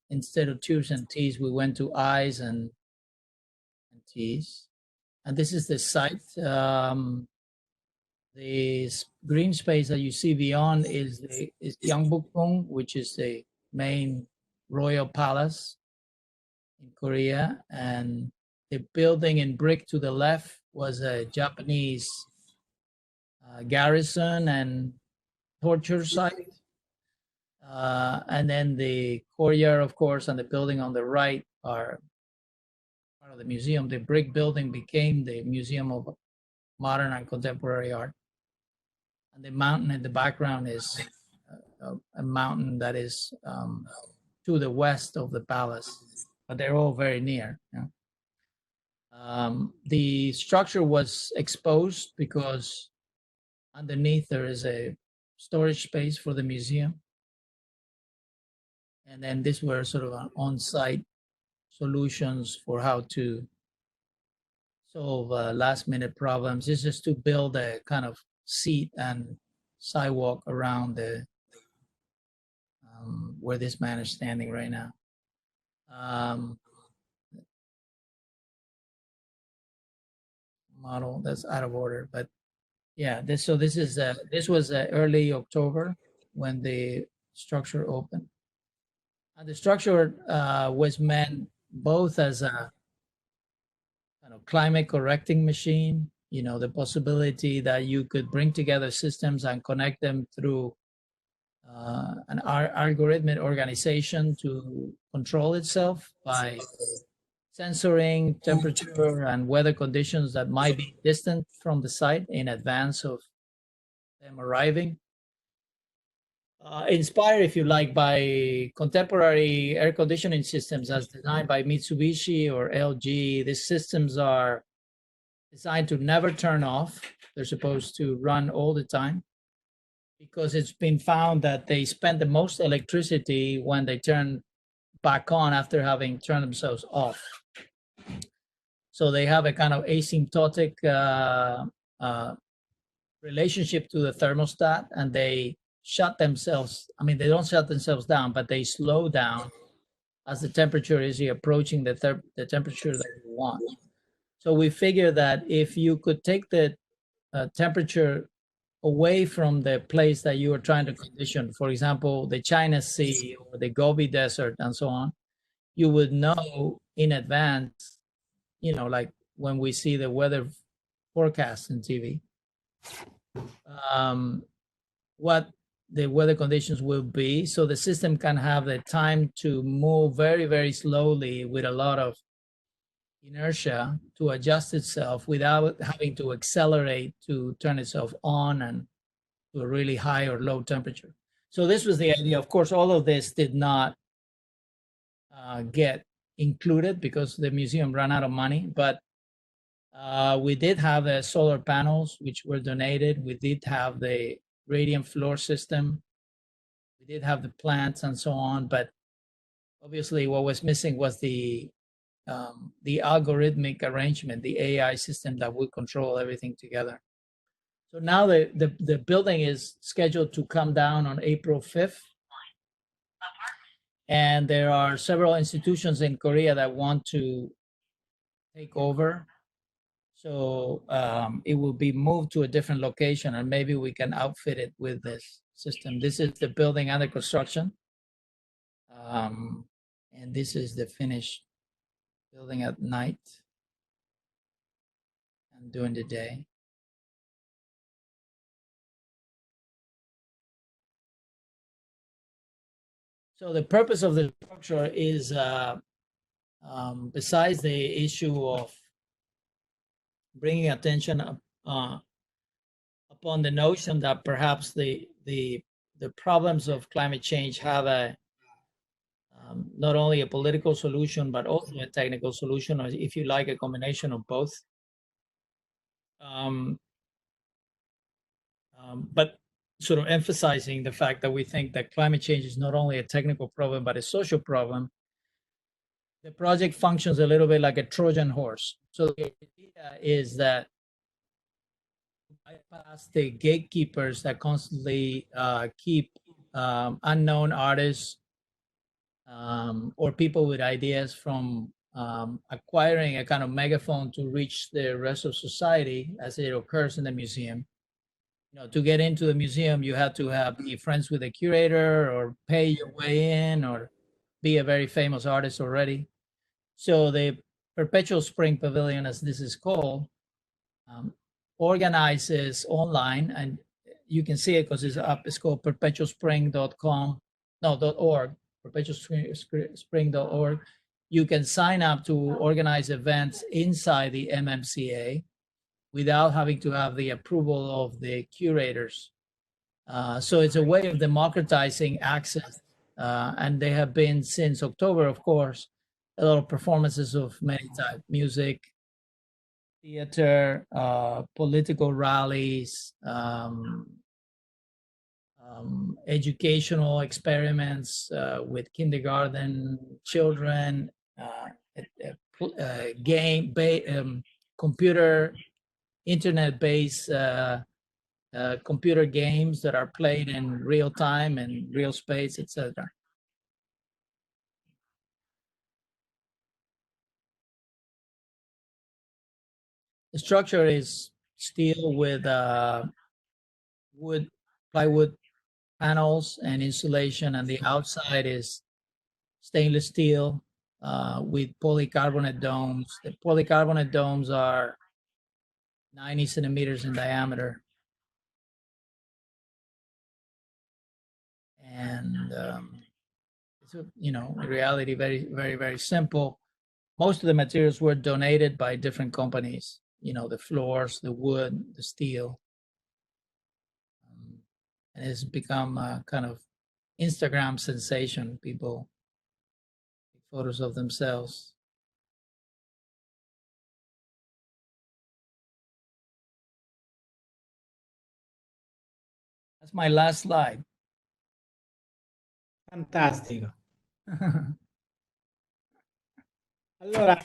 Instead of tubes and T's, we went to I's and T's. And this is the site. The green space that you see beyond is Gyeongbokgung, which is the main royal palace in Korea. And the building in brick to the left was a Japanese garrison and torture site. And then the courtyard, of course, and the building on the right are part of the museum. The brick building became the Museum of Modern and Contemporary Art. And the mountain in the background is a mountain that is to the west of the palace, but they're all very near. Yeah. The structure was exposed because underneath there is a storage space for the museum. And then these were sort of on-site solutions for how to solve last-minute problems. This is to build a kind of seat and sidewalk around the where this man is standing right now. Model that's out of order, but yeah, this was early October when the structure opened. And the structure was meant both as a kind of climate correcting machine, you know, the possibility that you could bring together systems and connect them through an algorithmic organization to control itself by censoring temperature and weather conditions that might be distant from the site in advance of them arriving. Inspired, if you like, by contemporary air conditioning systems as designed by Mitsubishi or LG. These systems are designed to never turn off. They're supposed to run all the time because it's been found that they spend the most electricity when they turn back on after having turned themselves off. So they have a kind of asymptotic relationship to the thermostat, and they shut themselves. I mean, they don't shut themselves down, but they slow down as the temperature is approaching the temperature that you want. So we figure that if you could take the temperature away from the place that you are trying to condition, for example, the China Sea or the Gobi Desert and so on, you would know in advance, you know, like when we see the weather forecast on TV, what the weather conditions will be. So the system can have the time to move very, very slowly with a lot of inertia to adjust itself without having to accelerate to turn itself on and to a really high or low temperature. So this was the idea. Of course, all of this did not get included because the museum ran out of money, but we did have the solar panels, which were donated. We did have the radiant floor system. We did have the plants and so on, but obviously what was missing was the algorithmic arrangement, the AI system that would control everything together. So now the building is scheduled to come down on April 5th. And there are several institutions in Korea that want to take over. So it will be moved to a different location, and maybe we can outfit it with this system. This is the building under construction. And this is the finished building at night and during the day. So the purpose of the structure is, besides the issue of bringing attention upon the notion that perhaps the problems of climate change have a not only a political solution but also a technical solution, or if you like, a combination of both. But sort of emphasizing the fact that we think that climate change is not only a technical problem, but a social problem. The project functions a little bit like a Trojan horse. So the idea is that bypass the gatekeepers that constantly keep unknown artists or people with ideas from acquiring a kind of megaphone to reach the rest of society as it occurs in the museum. You know, to get into the museum, you have to be friends with the curator or pay your way in or be a very famous artist already. So the Perpetual Spring Pavilion, as this is called, organizes online, and you can see it because it's up. It's called perpetualspring.com, no, .org, perpetualspring.org. You can sign up to organize events inside the MMCA without having to have the approval of the curators. So it's a way of democratizing access. And they have been since October, of course, a lot of performances of many types: music, theater, political rallies, educational experiments with kindergarten children, computer, internet-based computer games that are played in real time and real space, etc. The structure is steel with plywood panels and insulation, and the outside is stainless steel with polycarbonate domes. The polycarbonate domes are 90 centimeters in diameter. And it's, you know, in reality, very, very, very simple. Most of the materials were donated by different companies, you know, the floors, the wood, the steel. And it's become a kind of Instagram sensation. People take photos of themselves. That's my last slide. Fantastico. Allora,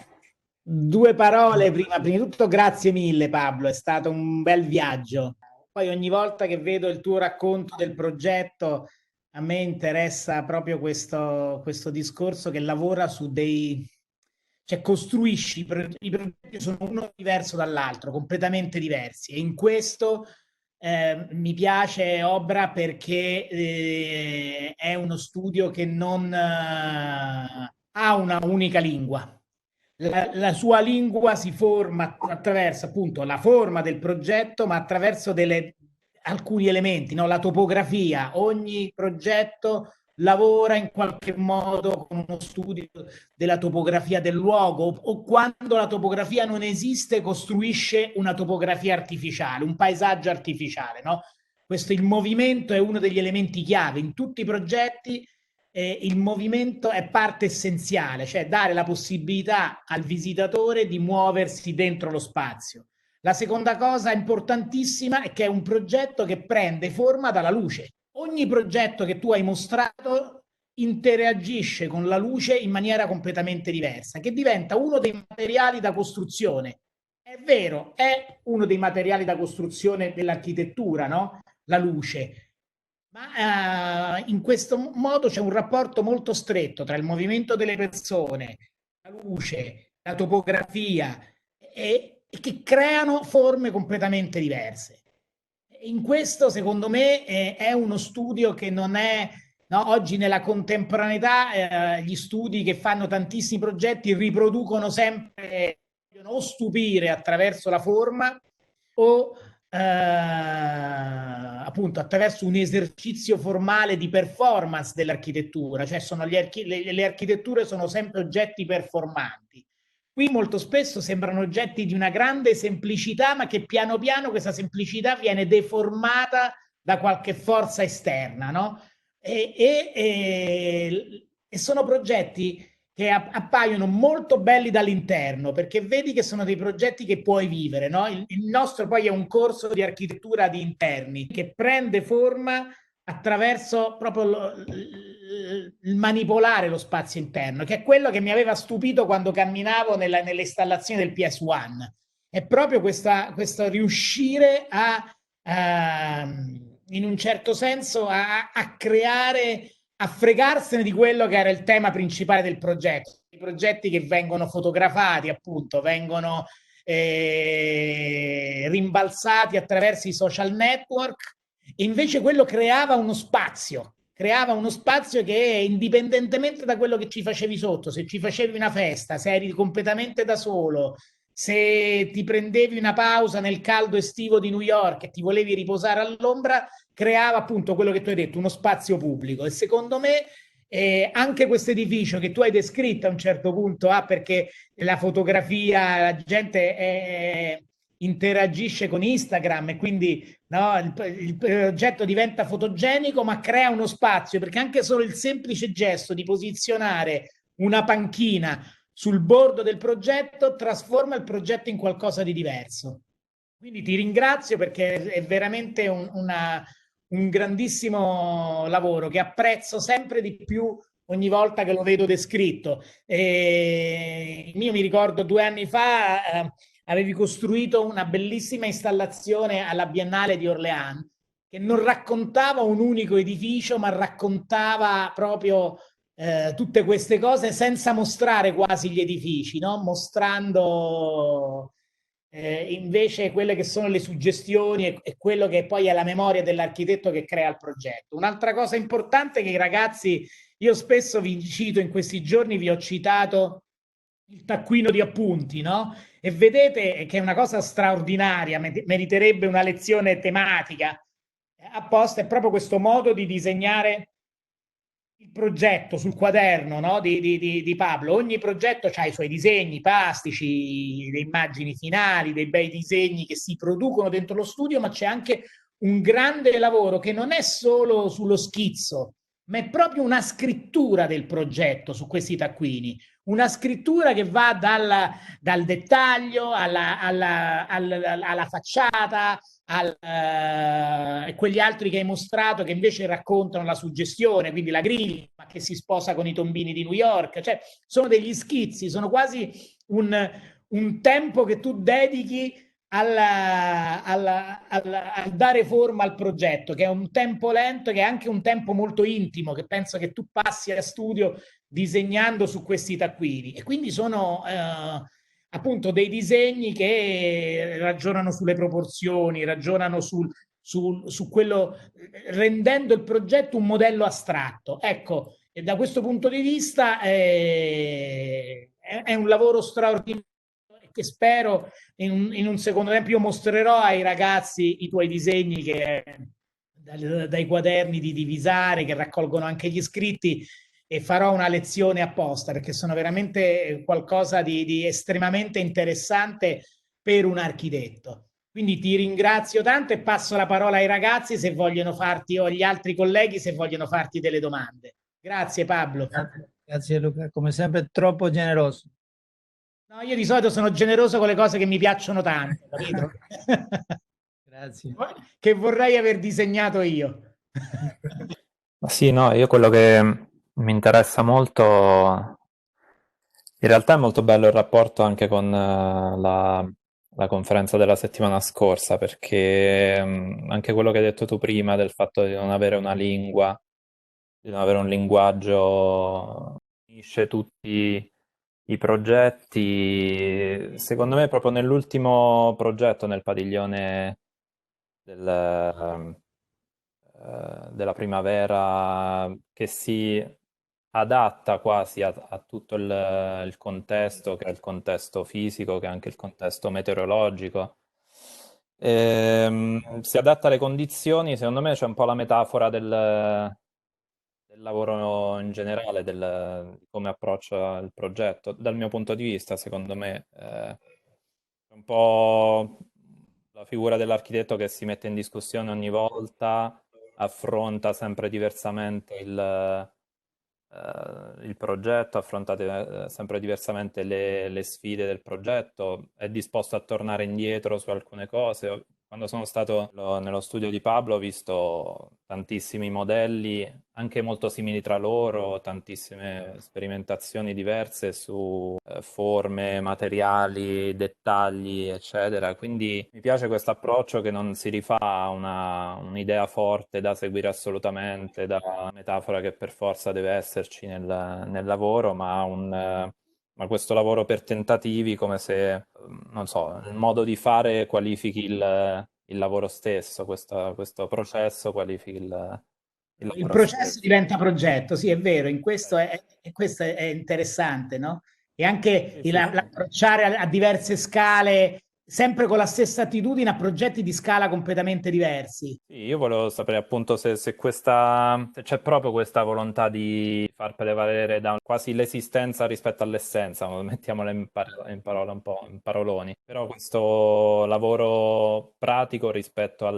due parole prima di tutto, grazie mille Pablo, è stato un bel viaggio. Poi ogni volta che vedo il tuo racconto del progetto, a me interessa proprio questo discorso che lavora su dei... cioè costruisci, i progetti sono uno diverso dall'altro, completamente diversi. E in questo mi piace Obra perché è uno studio che non ha una unica lingua. La sua lingua si forma attraverso appunto la forma del progetto, ma attraverso alcuni elementi, no? La topografia. Ogni progetto lavora in qualche modo con uno studio della topografia del luogo, o quando la topografia non esiste costruisce una topografia artificiale, un paesaggio artificiale, no? Il movimento è uno degli elementi chiave in tutti i progetti. Il movimento è parte essenziale, cioè dare la possibilità al visitatore di muoversi dentro lo spazio. La seconda cosa importantissima è che è un progetto che prende forma dalla luce. Ogni progetto che tu hai mostrato interagisce con la luce in maniera completamente diversa, che diventa uno dei materiali da costruzione. È vero, è uno dei materiali da costruzione dell'architettura, no? La luce. Ma in questo modo c'è un rapporto molto stretto tra il movimento delle persone, la luce, la topografia, e che creano forme completamente diverse. In questo, secondo me, è uno studio che non è... No? Oggi nella contemporaneità gli studi che fanno tantissimi progetti riproducono sempre, o stupire attraverso la forma o appunto attraverso un esercizio formale di performance dell'architettura, cioè le architetture sono sempre oggetti performanti. Qui molto spesso sembrano oggetti di una grande semplicità, ma che piano piano questa semplicità viene deformata da qualche forza esterna, no? E sono progetti che appaiono molto belli dall'interno, perché vedi che sono dei progetti che puoi vivere, no? Il nostro poi è un corso di architettura di interni che prende forma attraverso proprio il manipolare lo spazio interno, che è quello che mi aveva stupito quando camminavo nelle installazioni del PS1. È proprio questo riuscire in un certo senso, a creare, a fregarsene di quello che era il tema principale del progetto. I progetti che vengono fotografati, appunto, vengono rimbalzati attraverso i social network, e invece quello creava uno spazio che indipendentemente da quello che ci facevi sotto, se ci facevi una festa, se eri completamente da solo, se ti prendevi una pausa nel caldo estivo di New York e ti volevi riposare all'ombra, creava appunto quello che tu hai detto, uno spazio pubblico. E secondo me anche questo edificio che tu hai descritto a un certo punto, perché la fotografia, la gente interagisce con Instagram e quindi no, il progetto diventa fotogenico, ma crea uno spazio, perché anche solo il semplice gesto di posizionare una panchina sul bordo del progetto trasforma il progetto in qualcosa di diverso. Quindi ti ringrazio perché è veramente un grandissimo lavoro che apprezzo sempre di più ogni volta che lo vedo descritto. Io mi ricordo 2 anni fa avevi costruito una bellissima installazione alla Biennale di Orléans che non raccontava un unico edificio, ma raccontava proprio tutte queste cose senza mostrare quasi gli edifici, no? Mostrando invece quelle che sono le suggestioni e quello che poi è la memoria dell'architetto che crea il progetto. Un'altra cosa importante è che i ragazzi, io spesso vi cito in questi giorni, vi ho citato il taccuino di appunti, no? E vedete che è una cosa straordinaria, meriterebbe una lezione tematica apposta, è proprio questo modo di disegnare il progetto sul quaderno, no? di Pablo. Ogni progetto ha i suoi disegni plastici, le immagini finali, dei bei disegni che si producono dentro lo studio, ma c'è anche un grande lavoro che non è solo sullo schizzo, ma è proprio una scrittura del progetto su questi taccuini. Una scrittura che va dal dettaglio alla facciata, e quegli altri che hai mostrato che invece raccontano la suggestione, quindi la griglia che si sposa con i tombini di New York, cioè sono degli schizzi, sono quasi un tempo che tu dedichi al dare forma al progetto, che è un tempo lento, che è anche un tempo molto intimo, che penso che tu passi a studio disegnando su questi taccuini. E quindi sono appunto dei disegni che ragionano sulle proporzioni, ragionano su quello, rendendo il progetto un modello astratto. Ecco, e da questo punto di vista è un lavoro straordinario che spero in un secondo tempo io mostrerò ai ragazzi i tuoi disegni che dai quaderni di divisare che raccolgono anche gli iscritti, e farò una lezione apposta perché sono veramente qualcosa di estremamente interessante per un architetto. Quindi ti ringrazio tanto e passo la parola ai ragazzi se vogliono farti, o agli altri colleghi se vogliono farti delle domande. Grazie Pablo. Grazie Luca, come sempre troppo generoso. No, io di solito sono generoso con le cose che mi piacciono tanto, capito? Grazie. Che vorrei aver disegnato io. Ma sì, no, io quello che mi interessa molto, in realtà è molto bello il rapporto anche con la conferenza della settimana scorsa, perché anche quello che hai detto tu prima del fatto di non avere una lingua, di non avere un linguaggio che unisce tutti i progetti, secondo me proprio nell'ultimo progetto, nel padiglione della primavera, che si adatta quasi a tutto il contesto, che è il contesto fisico, che è anche il contesto meteorologico. Si adatta alle condizioni, secondo me c'è un po' la metafora del lavoro in generale, di come approccia il progetto. Dal mio punto di vista, secondo me, è un po' la figura dell'architetto che si mette in discussione ogni volta, affronta sempre diversamente il progetto, affrontate sempre diversamente le sfide del progetto, è disposto a tornare indietro su alcune cose. Quando sono stato nello studio di Pablo ho visto tantissimi modelli, anche molto simili tra loro, tantissime sperimentazioni diverse su forme, materiali, dettagli, eccetera. Quindi mi piace questo approccio che non si rifà a un'idea forte da seguire assolutamente, da metafora che per forza deve esserci nel lavoro, ma questo lavoro per tentativi, come se, non so, il modo di fare qualifichi il lavoro stesso, questo processo qualifichi il Il lavoro processo stesso. diventa progetto, sì, è vero, in questo è interessante, no? E anche Sì, sì, sì. l'approcciare a diverse scale, sempre con la stessa attitudine, a progetti di scala completamente diversi. Sì, io volevo sapere appunto se se c'è proprio questa volontà di far prevalere da quasi l'esistenza rispetto all'essenza, mettiamola in parole un po' in paroloni, però questo lavoro pratico rispetto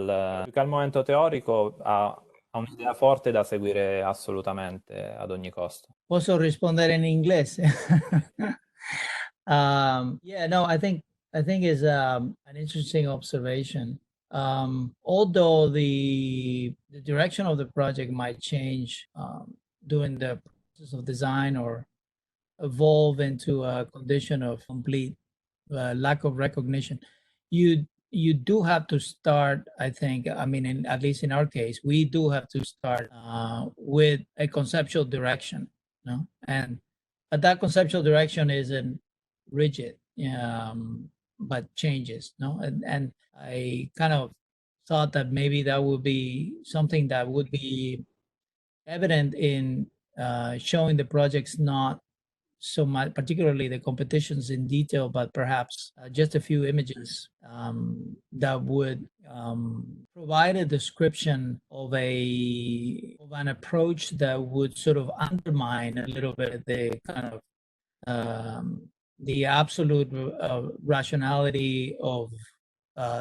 più che al momento teorico ha un'idea forte da seguire assolutamente ad ogni costo. Posso rispondere in inglese? Yeah, no, I think is an interesting observation. Although the direction of the project might change during the process of design or evolve into a condition of complete lack of recognition, you do have to start. I think. I mean, at least in our case, we do have to start with a conceptual direction, no, and but that conceptual direction isn't rigid, but changes, no, and I kind of thought that maybe that would be something that would be evident in showing the projects not so much, particularly the competitions in detail, but perhaps just a few images that would provide a description of an approach that would sort of undermine a little bit the kind of the absolute rationality of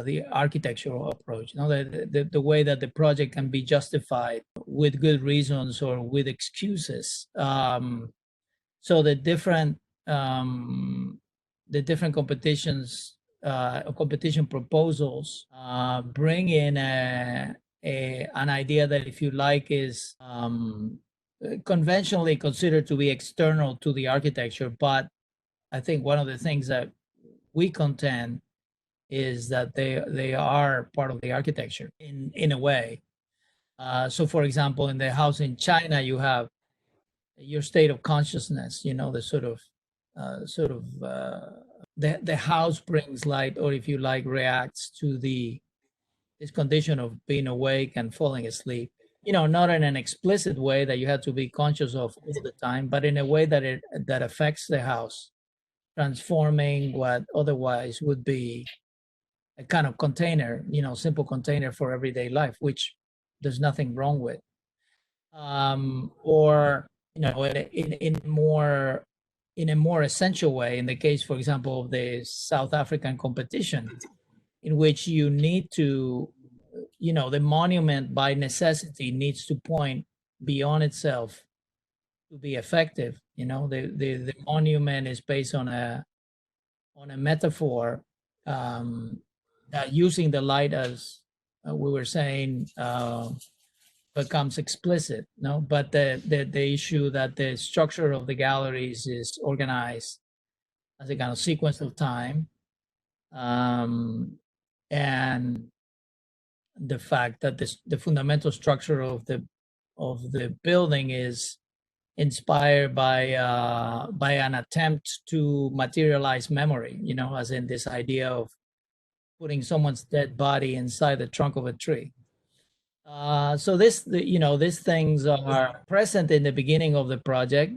the architectural approach. You know, the way that the project can be justified with good reasons or with excuses. So the different competitions, competition proposals bring in an idea that, if you like, is conventionally considered to be external to the architecture. But I think one of the things that we contend is that they are part of the architecture in a way. So, for example, in the house in China, you have your state of consciousness, you know, the the house brings light, or if you like, reacts to this condition of being awake and falling asleep, you know, not in an explicit way that you have to be conscious of all the time, but in a way that affects the house, transforming what otherwise would be a kind of container, you know, simple container for everyday life, which there's nothing wrong with. Or, you know, in a more essential way, in the case, for example, of the South African competition, in which you need to, you know, the monument by necessity needs to point beyond itself to be effective. You know, the monument is based on a metaphor that, using the light, as we were saying, becomes explicit. No, but the issue that the structure of the galleries is organized as a kind of sequence of time, and the fact that the fundamental structure of the building is inspired by an attempt to materialize memory, you know, as in this idea of putting someone's dead body inside the trunk of a tree. So these things are present in the beginning of the project,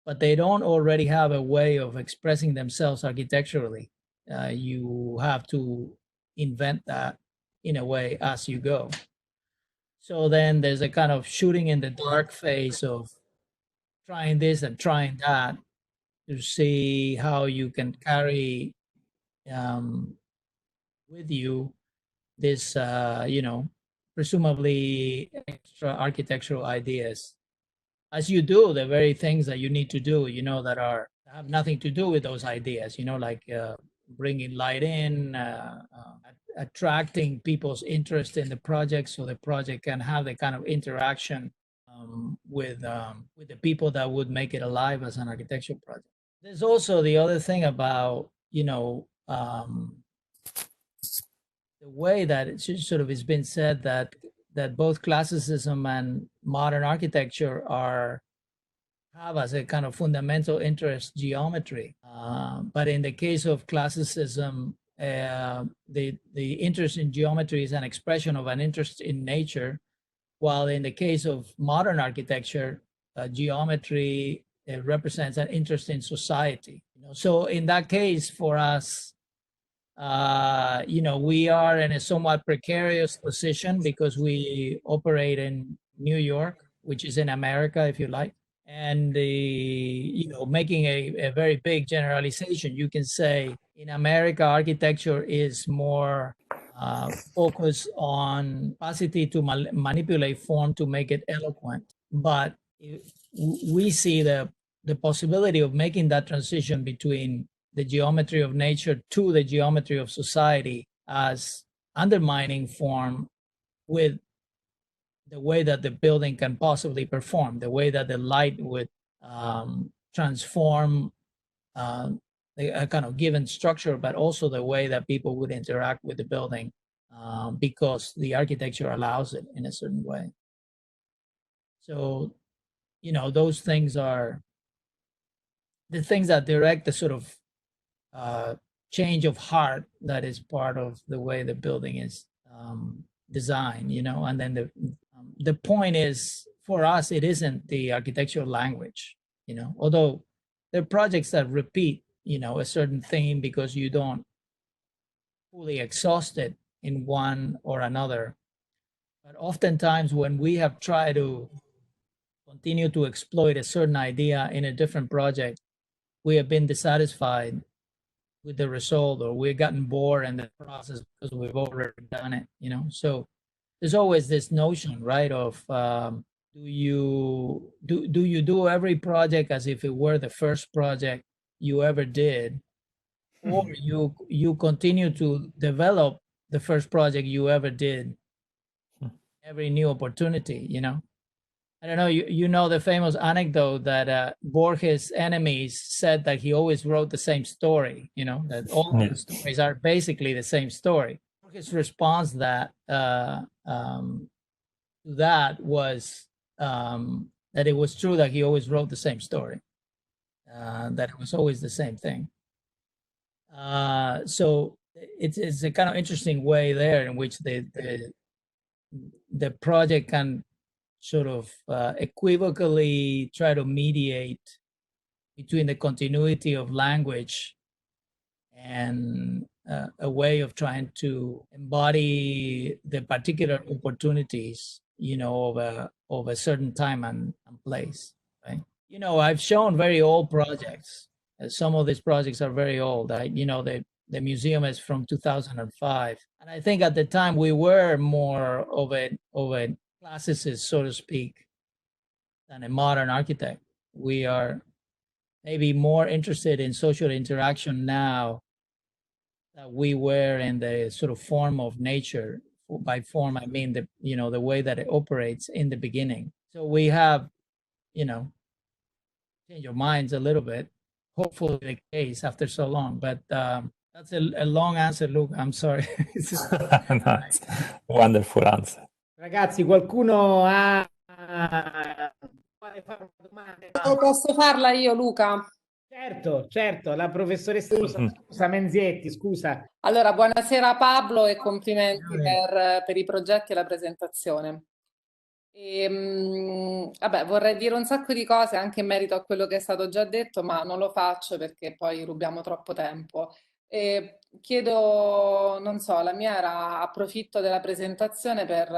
but they don't already have a way of expressing themselves architecturally. You have to invent that in a way as you go. So then there's a kind of shooting in the dark phase of trying this and trying that to see how you can carry with you this, presumably extra architectural ideas. as you do the very things that you need to do, you know, that have nothing to do with those ideas, you know, like bringing light in, attracting people's interest in the project so the project can have the kind of interaction with the people that would make it alive as an architectural project. There's also the other thing about, you know, the way that it sort of has been said that both classicism and modern architecture have as a kind of fundamental interest geometry. But in the case of classicism, the interest in geometry is an expression of an interest in nature, while in the case of modern architecture, geometry represents an interest in society. You know? So in that case, for us, you know, we are in a somewhat precarious position because we operate in New York, which is in America, if you like. And you know, making a very big generalization, you can say in America, architecture is more focused on capacity to manipulate form to make it eloquent. But we see the possibility of making that transition between the geometry of nature to the geometry of society as undermining form with the way that the building can possibly perform, the way that the light would transform a kind of given structure, but also the way that people would interact with the building because the architecture allows it in a certain way. So, you know, those things are the things that direct the sort of change of heart that is part of the way the building is designed, you know. And then the point is, for us, it isn't the architectural language, you know, although there are projects that repeat, you know, a certain theme because you don't fully exhaust it in one or another. But oftentimes when we have tried to continue to exploit a certain idea in a different project, we have been dissatisfied with the result, or we've gotten bored in the process because we've already done it, you know. So there's always this notion, right, of do you do every project as if it were the first project you ever did, or you continue to develop the first project you ever did every new opportunity, you know. I don't know, you know the famous anecdote that Borges' enemies said that he always wrote the same story, you know, that all of the stories are basically the same story. Borges' response to that was that it was true that he always wrote the same story, that it was always the same thing. So it's a kind of interesting way there in which the project can sort of equivocally try to mediate between the continuity of language and a way of trying to embody the particular opportunities, you know, of a certain time and place, right? You know, I've shown very old projects. Some of these projects are very old. You know, the museum is from 2005. And I think at the time we were more of a classicist, so to speak, than a modern architect. We are maybe more interested in social interaction now that we were in the sort of form of nature. By form, I mean the, you know, the way that it operates in the beginning. So we have, you know, changed your minds a little bit. Hopefully the case after so long, but that's a long answer, Luca. I'm sorry. No, it's a wonderful answer. Ragazzi, qualcuno vuole fare una domanda? Posso farla io, Luca? Certo, la professoressa scusa, Menzietti, scusa. Allora, buonasera Pablo e complimenti per i progetti e la presentazione. Vabbè, vorrei dire un sacco di cose anche in merito a quello che è stato già detto, ma non lo faccio perché poi rubiamo troppo tempo. Chiedo, non so, la mia era approfitto della presentazione per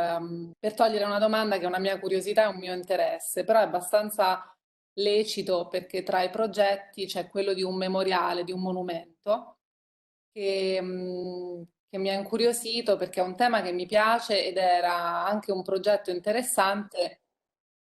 togliere una domanda che è una mia curiosità e un mio interesse, però è abbastanza lecito perché tra i progetti c'è quello di un memoriale, di un monumento che mi ha incuriosito perché è un tema che mi piace ed era anche un progetto interessante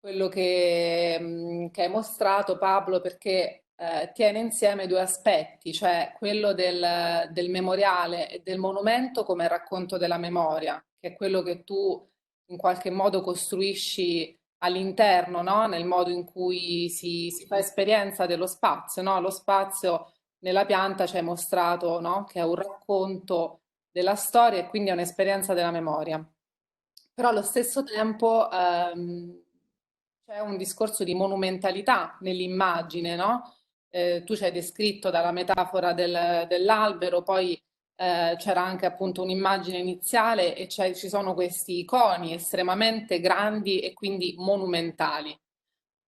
quello che hai mostrato, Pablo, perché tiene insieme due aspetti, cioè quello del memoriale e del monumento come racconto della memoria, che è quello che tu in qualche modo costruisci all'interno, no? Nel modo in cui si fa esperienza dello spazio, no? Lo spazio nella pianta ci hai mostrato, no? Che è un racconto della storia e quindi è un'esperienza della memoria. Però allo stesso tempo c'è un discorso di monumentalità nell'immagine, no? Tu ci hai descritto dalla metafora dell'albero, poi c'era anche appunto un'immagine iniziale e ci sono questi iconi estremamente grandi e quindi monumentali.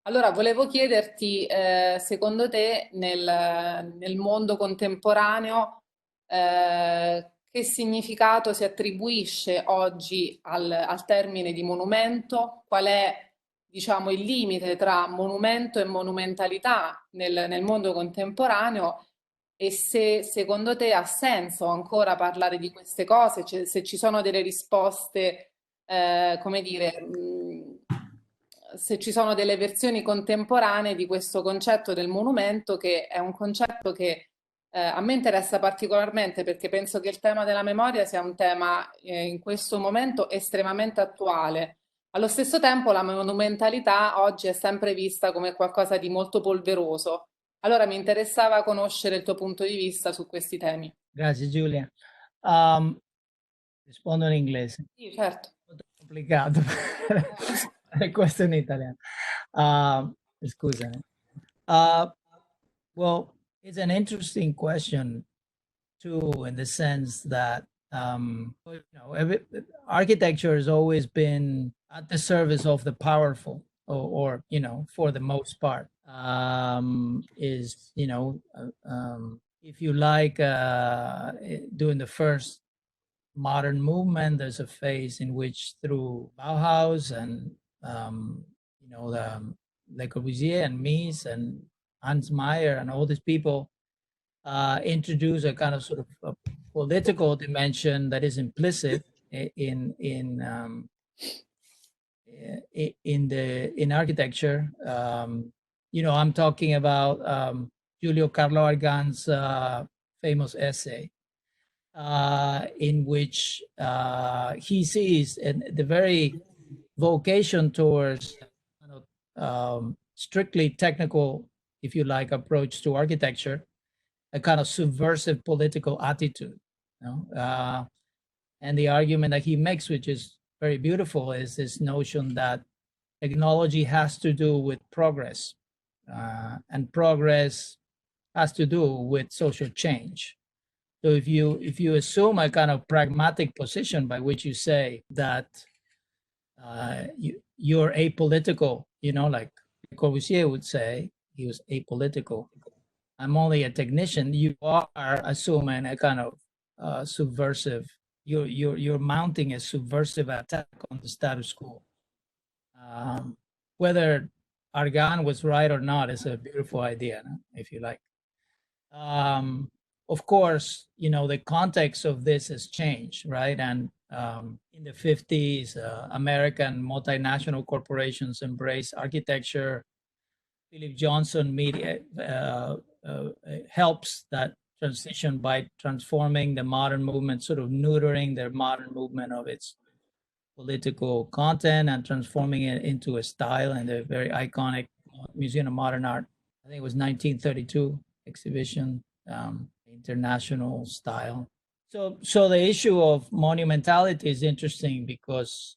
Allora, volevo chiederti, secondo te, nel mondo contemporaneo, che significato si attribuisce oggi al termine di monumento? Qual è, diciamo, il limite tra monumento e monumentalità nel mondo contemporaneo? E se secondo te ha senso ancora parlare di queste cose, cioè, se ci sono delle risposte, come dire, se ci sono delle versioni contemporanee di questo concetto del monumento, che è un concetto che a me interessa particolarmente perché penso che il tema della memoria sia un tema in questo momento estremamente attuale. Allo stesso tempo la monumentalità oggi è sempre vista come qualcosa di molto polveroso. Allora mi interessava conoscere il tuo punto di vista su questi temi. Grazie Giulia. Um, rispondo in inglese. Sì, certo. Molto complicato. Questo in italiano. Scusami. Well, it's an interesting question too, in the sense that architecture has always been at the service of the powerful, or for the most part, is if you like, during the first modern movement, there's a phase in which through Bauhaus and the Le Corbusier and Mies and Hans Meyer and all these people introduce a kind of sort of a political dimension that is implicit in architecture. I'm talking about Giulio Carlo Argan's famous essay, in which he sees the very vocation towards strictly technical, if you like, approach to architecture, a kind of subversive political attitude. And the argument that he makes, which is very beautiful, is this notion that technology has to do with progress, and progress has to do with social change. So if you assume a kind of pragmatic position by which you say that you're apolitical, like Corbusier would say, he was apolitical. I'm only a technician. You are assuming a kind of subversive. You're mounting a subversive attack on the status quo. Whether Argan was right or not is a beautiful idea, if you like. Of course, the context of this has changed, right? And in the 50s, American multinational corporations embraced architecture. Philip Johnson media helps that transition by transforming the modern movement, sort of neutering the modern movement of its political content and transforming it into a style, and the very iconic Museum of Modern Art, I think it was 1932 exhibition, international style. So the issue of monumentality is interesting because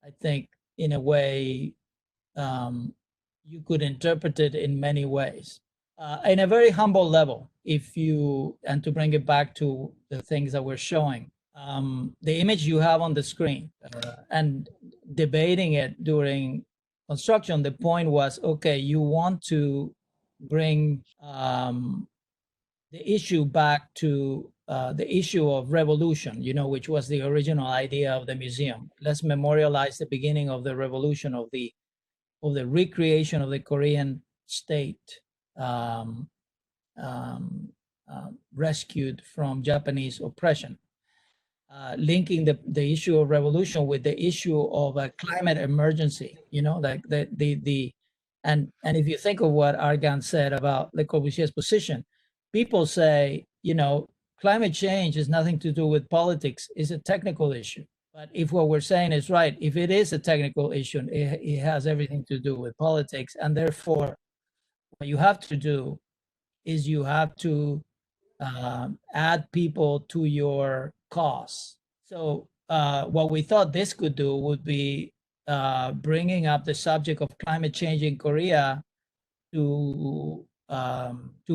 I think in a way you could interpret it in many ways, in a very humble level. And to bring it back to the things that we're showing, the image you have on the screen, and debating it during construction, the point was, okay, you want to bring the issue back to the issue of revolution, which was the original idea of the museum. Let's memorialize the beginning of the revolution, of the recreation of the Korean state, rescued from Japanese oppression. linking the issue of revolution with the issue of a climate emergency. You know, like and if you think of what Argan said about Le Corbusier's position, people say, you know, climate change has nothing to do with politics; it's a technical issue. But if what we're saying is right, if it is a technical issue, it has everything to do with politics, and therefore, what you have to do is you have to add people to your cause. So what we thought this could do would be bringing up the subject of climate change in Korea to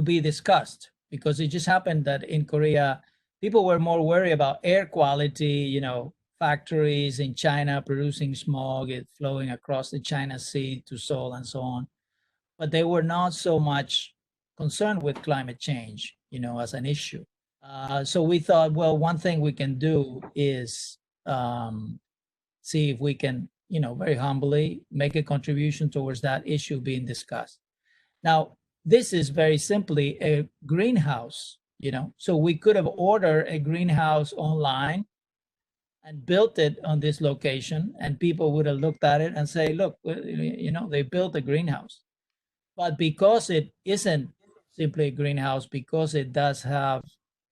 be discussed, because it just happened that in Korea, people were more worried about air quality, you know, factories in China producing smog, it flowing across the China Sea to Seoul and so on. But they were not so much concerned with climate change, you know, as an issue. So we thought, well, one thing we can do is see if we can, you know, very humbly make a contribution towards that issue being discussed. Now, this is very simply a greenhouse, you know, so we could have ordered a greenhouse online and built it on this location, and people would have looked at it and say, look, you know, they built a greenhouse. But because it isn't simply a greenhouse, because it does have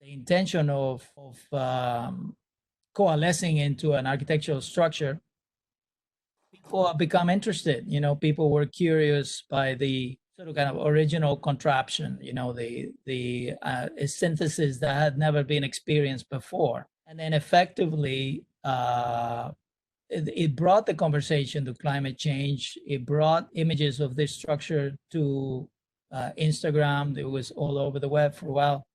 the intention of coalescing into an architectural structure, people have become interested. You know, people were curious by the sort of kind of original contraption, you know, the synthesis that had never been experienced before. And then effectively, it brought the conversation to climate change. It brought images of this structure to Instagram. It was all over the web for a while.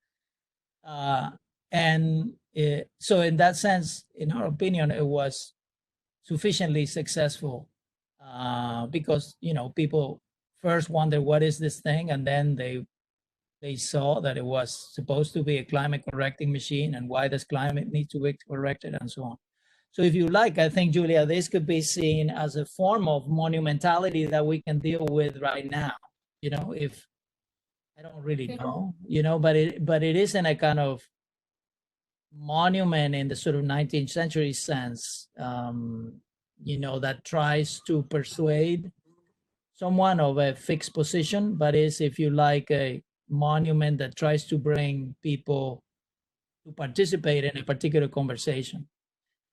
So in that sense, in our opinion, it was sufficiently successful because, you know, people first wondered, what is this thing? And then they saw that it was supposed to be a climate correcting machine, and why does climate need to be corrected, and so on. So if you like, I think, Julia, this could be seen as a form of monumentality that we can deal with right now. You know, if I don't really know, you know, but it isn't a kind of monument in the sort of 19th century sense, you know, that tries to persuade someone of a fixed position, but is, if you like, a monument that tries to bring people to participate in a particular conversation.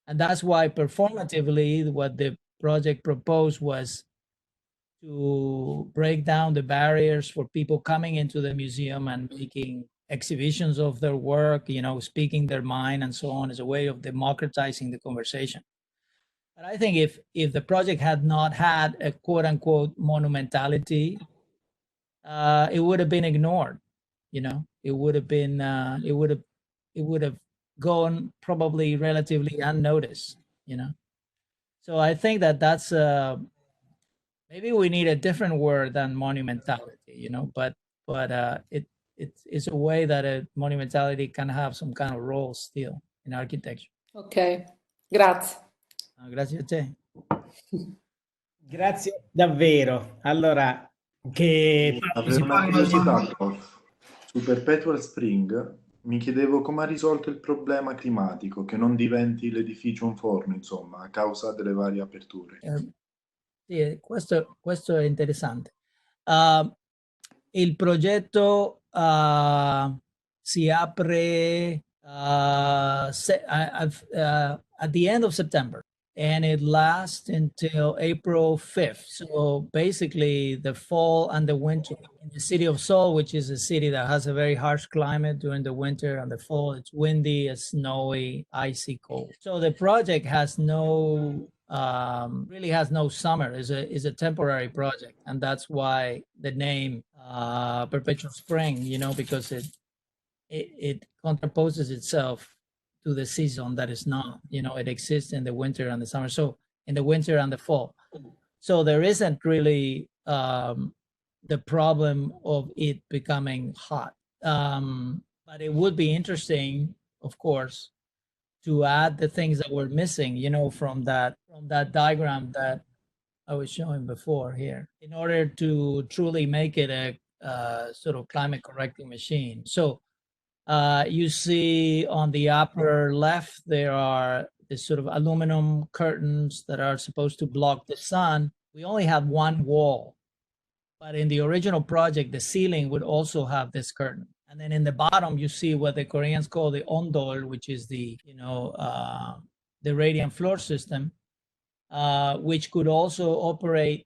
And that's why performatively, what the project proposed was to break down the barriers for people coming into the museum and making exhibitions of their work, you know, speaking their mind and so on, as a way of democratizing the conversation. But I think if the project had not had a quote unquote monumentality, it would have been ignored. You know, it would have been, it would have gone probably relatively unnoticed, you know. So I think that that's maybe we need a different word than monumentality, you know, but it's a way that a monumentality can have some kind of role still in architecture. Ok, grazie. Grazie a te. Grazie davvero. Allora, che avrei una curiosità, prof. Su Perpetual Spring mi chiedevo come ha risolto il problema climatico, che non diventi l'edificio un forno, insomma, a causa delle varie aperture. Sì, questo è interessante. Il progetto si apre at the end of September, and it lasts until April 5th. So basically the fall and the winter in the city of Seoul, which is a city that has a very harsh climate during the winter, and the fall it's windy, it's snowy, icy cold. So the project has no really has no summer. Is a temporary project, and that's why the name Perpetual Spring, you know, because it contraposes itself to the season that is not, you know, it exists in the winter and the summer, so in the winter and the fall. So there isn't really the problem of it becoming hot, but it would be interesting, of course, to add the things that were missing, you know, from that diagram that I was showing before here, in order to truly make it a sort of climate correcting machine. So You see on the upper left, there are this sort of aluminum curtains that are supposed to block the sun. We only had one wall, but in the original project, the ceiling would also have this curtain. And then in the bottom, you see what the Koreans call the ondol, which is the, the radiant floor system, which could also operate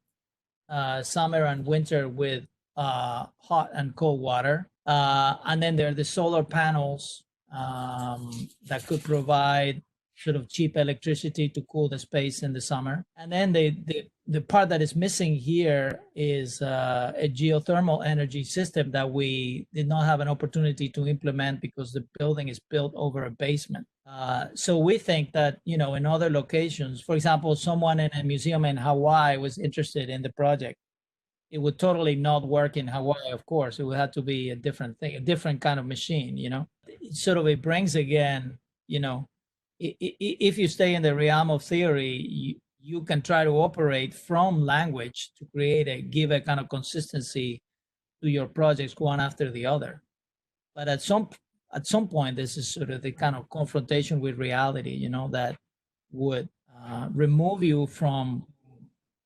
summer and winter with hot and cold water. And then there are the solar panels that could provide sort of cheap electricity to cool the space in the summer. And then the part that is missing here is a geothermal energy system that we did not have an opportunity to implement because the building is built over a basement. So we think that, in other locations, for example, someone in a museum in Hawaii was interested in the project. It would totally not work in Hawaii, of course. It would have to be a different thing, a different kind of machine, it brings again, if you stay in the realm of theory, you can try to operate from language to give a kind of consistency to your projects one after the other. But at some point, this is sort of the kind of confrontation with reality, that would remove you from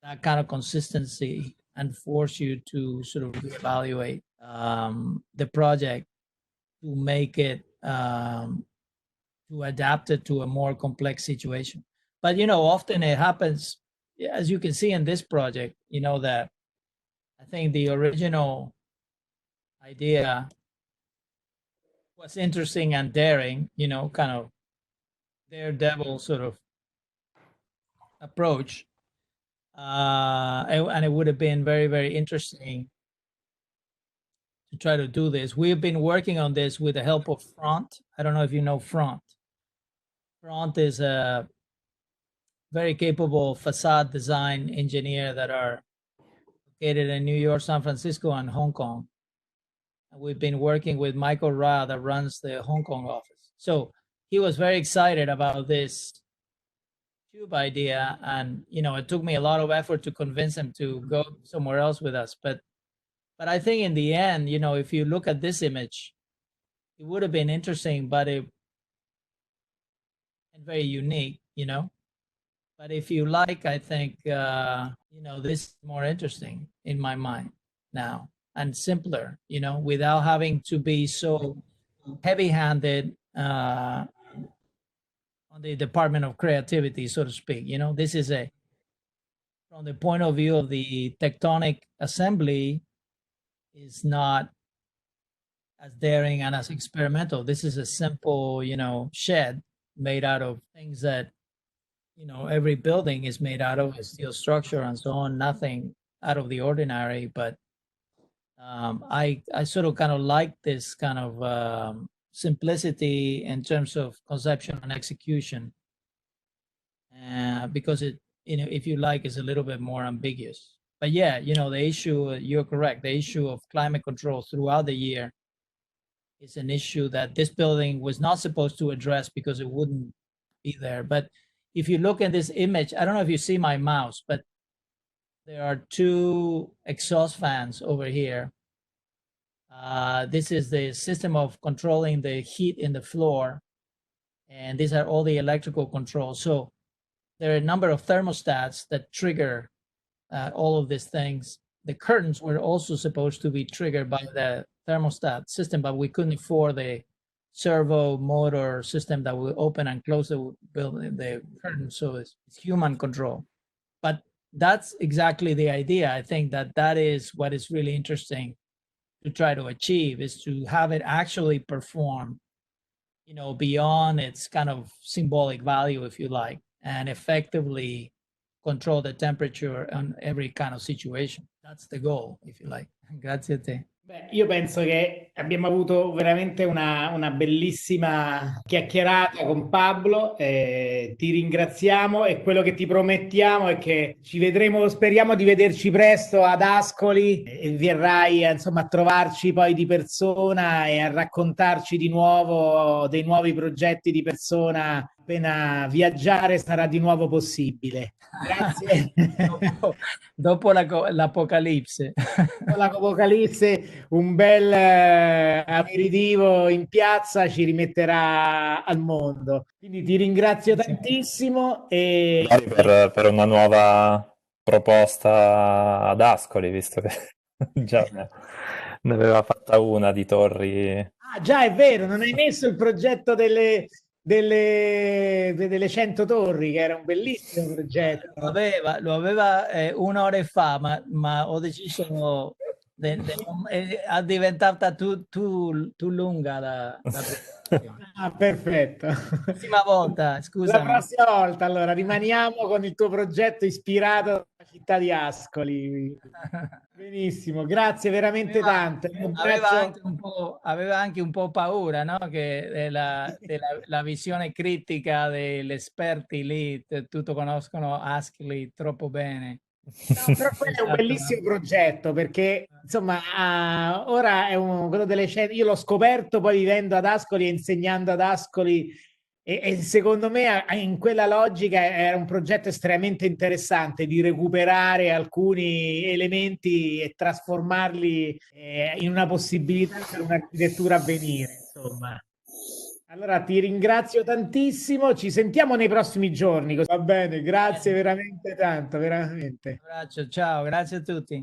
that kind of consistency and force you to sort of reevaluate the project to make it, to adapt it to a more complex situation. But, often it happens, as you can see in this project, that I think the original idea was interesting and daring, kind of daredevil sort of approach. And it would have been very, very interesting to try to do this. We've been working on this with the help of Front. I don't know if you know Front. Front is a very capable facade design engineer that are located in New York, San Francisco, and Hong Kong. And we've been working with Michael Ra that runs the Hong Kong office. So he was very excited about this tube idea, and it took me a lot of effort to convince him to go somewhere else with us. But I think in the end, if you look at this image, it would have been interesting, but and very unique, But if you like, I think this is more interesting in my mind now and simpler, without having to be so heavy-handed on the Department of Creativity, so to speak. This is from the point of view of the tectonic assembly, is not as daring and as experimental. This is a simple, shed made out of things that, every building is made out of, a steel structure and so on, nothing out of the ordinary. But I sort of kind of like this kind of simplicity in terms of conception and execution, because it, if you like, is a little bit more ambiguous. But yeah, the issue, you're correct, the issue of climate control throughout the year is an issue that this building was not supposed to address because it wouldn't be there. But if you look at this image, I don't know if you see my mouse, but there are two exhaust fans over here. This is the system of controlling the heat in the floor, and these are all the electrical controls. So there are a number of thermostats that trigger all of these things. The curtains were also supposed to be triggered by the thermostat system, but we couldn't afford the servo motor system that will open and close the building, the curtain. So it's human control. But that's exactly the idea. I think that is what is really interesting to try to achieve, is to have it actually perform, beyond its kind of symbolic value, if you like, and effectively control the temperature on every kind of situation. That's the goal, if you like. Grazie a te. Beh, io penso che abbiamo avuto veramente una bellissima chiacchierata con Pablo, ti ringraziamo, e quello che ti promettiamo è che ci vedremo, speriamo di vederci presto ad Ascoli, e verrai a trovarci poi di persona e a raccontarci di nuovo dei nuovi progetti di persona appena viaggiare sarà di nuovo possibile. Grazie. Dopo l'apocalisse. Con l'Apocalisse un bel aperitivo in piazza ci rimetterà al mondo. Quindi ti ringrazio tantissimo e Magari per una nuova proposta ad Ascoli, visto che già ne aveva fatta una di torri. ah, già è vero, non hai messo il progetto delle 100 torri, che era un bellissimo progetto. Lo aveva 1 ora fa, ma ho deciso è diventata too lunga la presentazione. Ah, perfetto. La prossima volta, La scusami. prossima volta, allora, rimaniamo con il tuo progetto ispirato dalla città di Ascoli. Benissimo, grazie veramente tanto. Un abbraccio. Aveva anche un po' paura, no? Che della visione critica degli esperti lì, tutto conoscono Ascoli troppo bene. No, però quello è un bellissimo progetto perché insomma ora è quello delle io l'ho scoperto poi vivendo ad Ascoli e insegnando ad Ascoli e secondo me in quella logica era un progetto estremamente interessante di recuperare alcuni elementi e trasformarli in una possibilità per un'architettura a venire, insomma. Allora ti ringrazio tantissimo, ci sentiamo nei prossimi giorni. Va bene, grazie veramente tanto, veramente. Un abbraccio, ciao, grazie a tutti.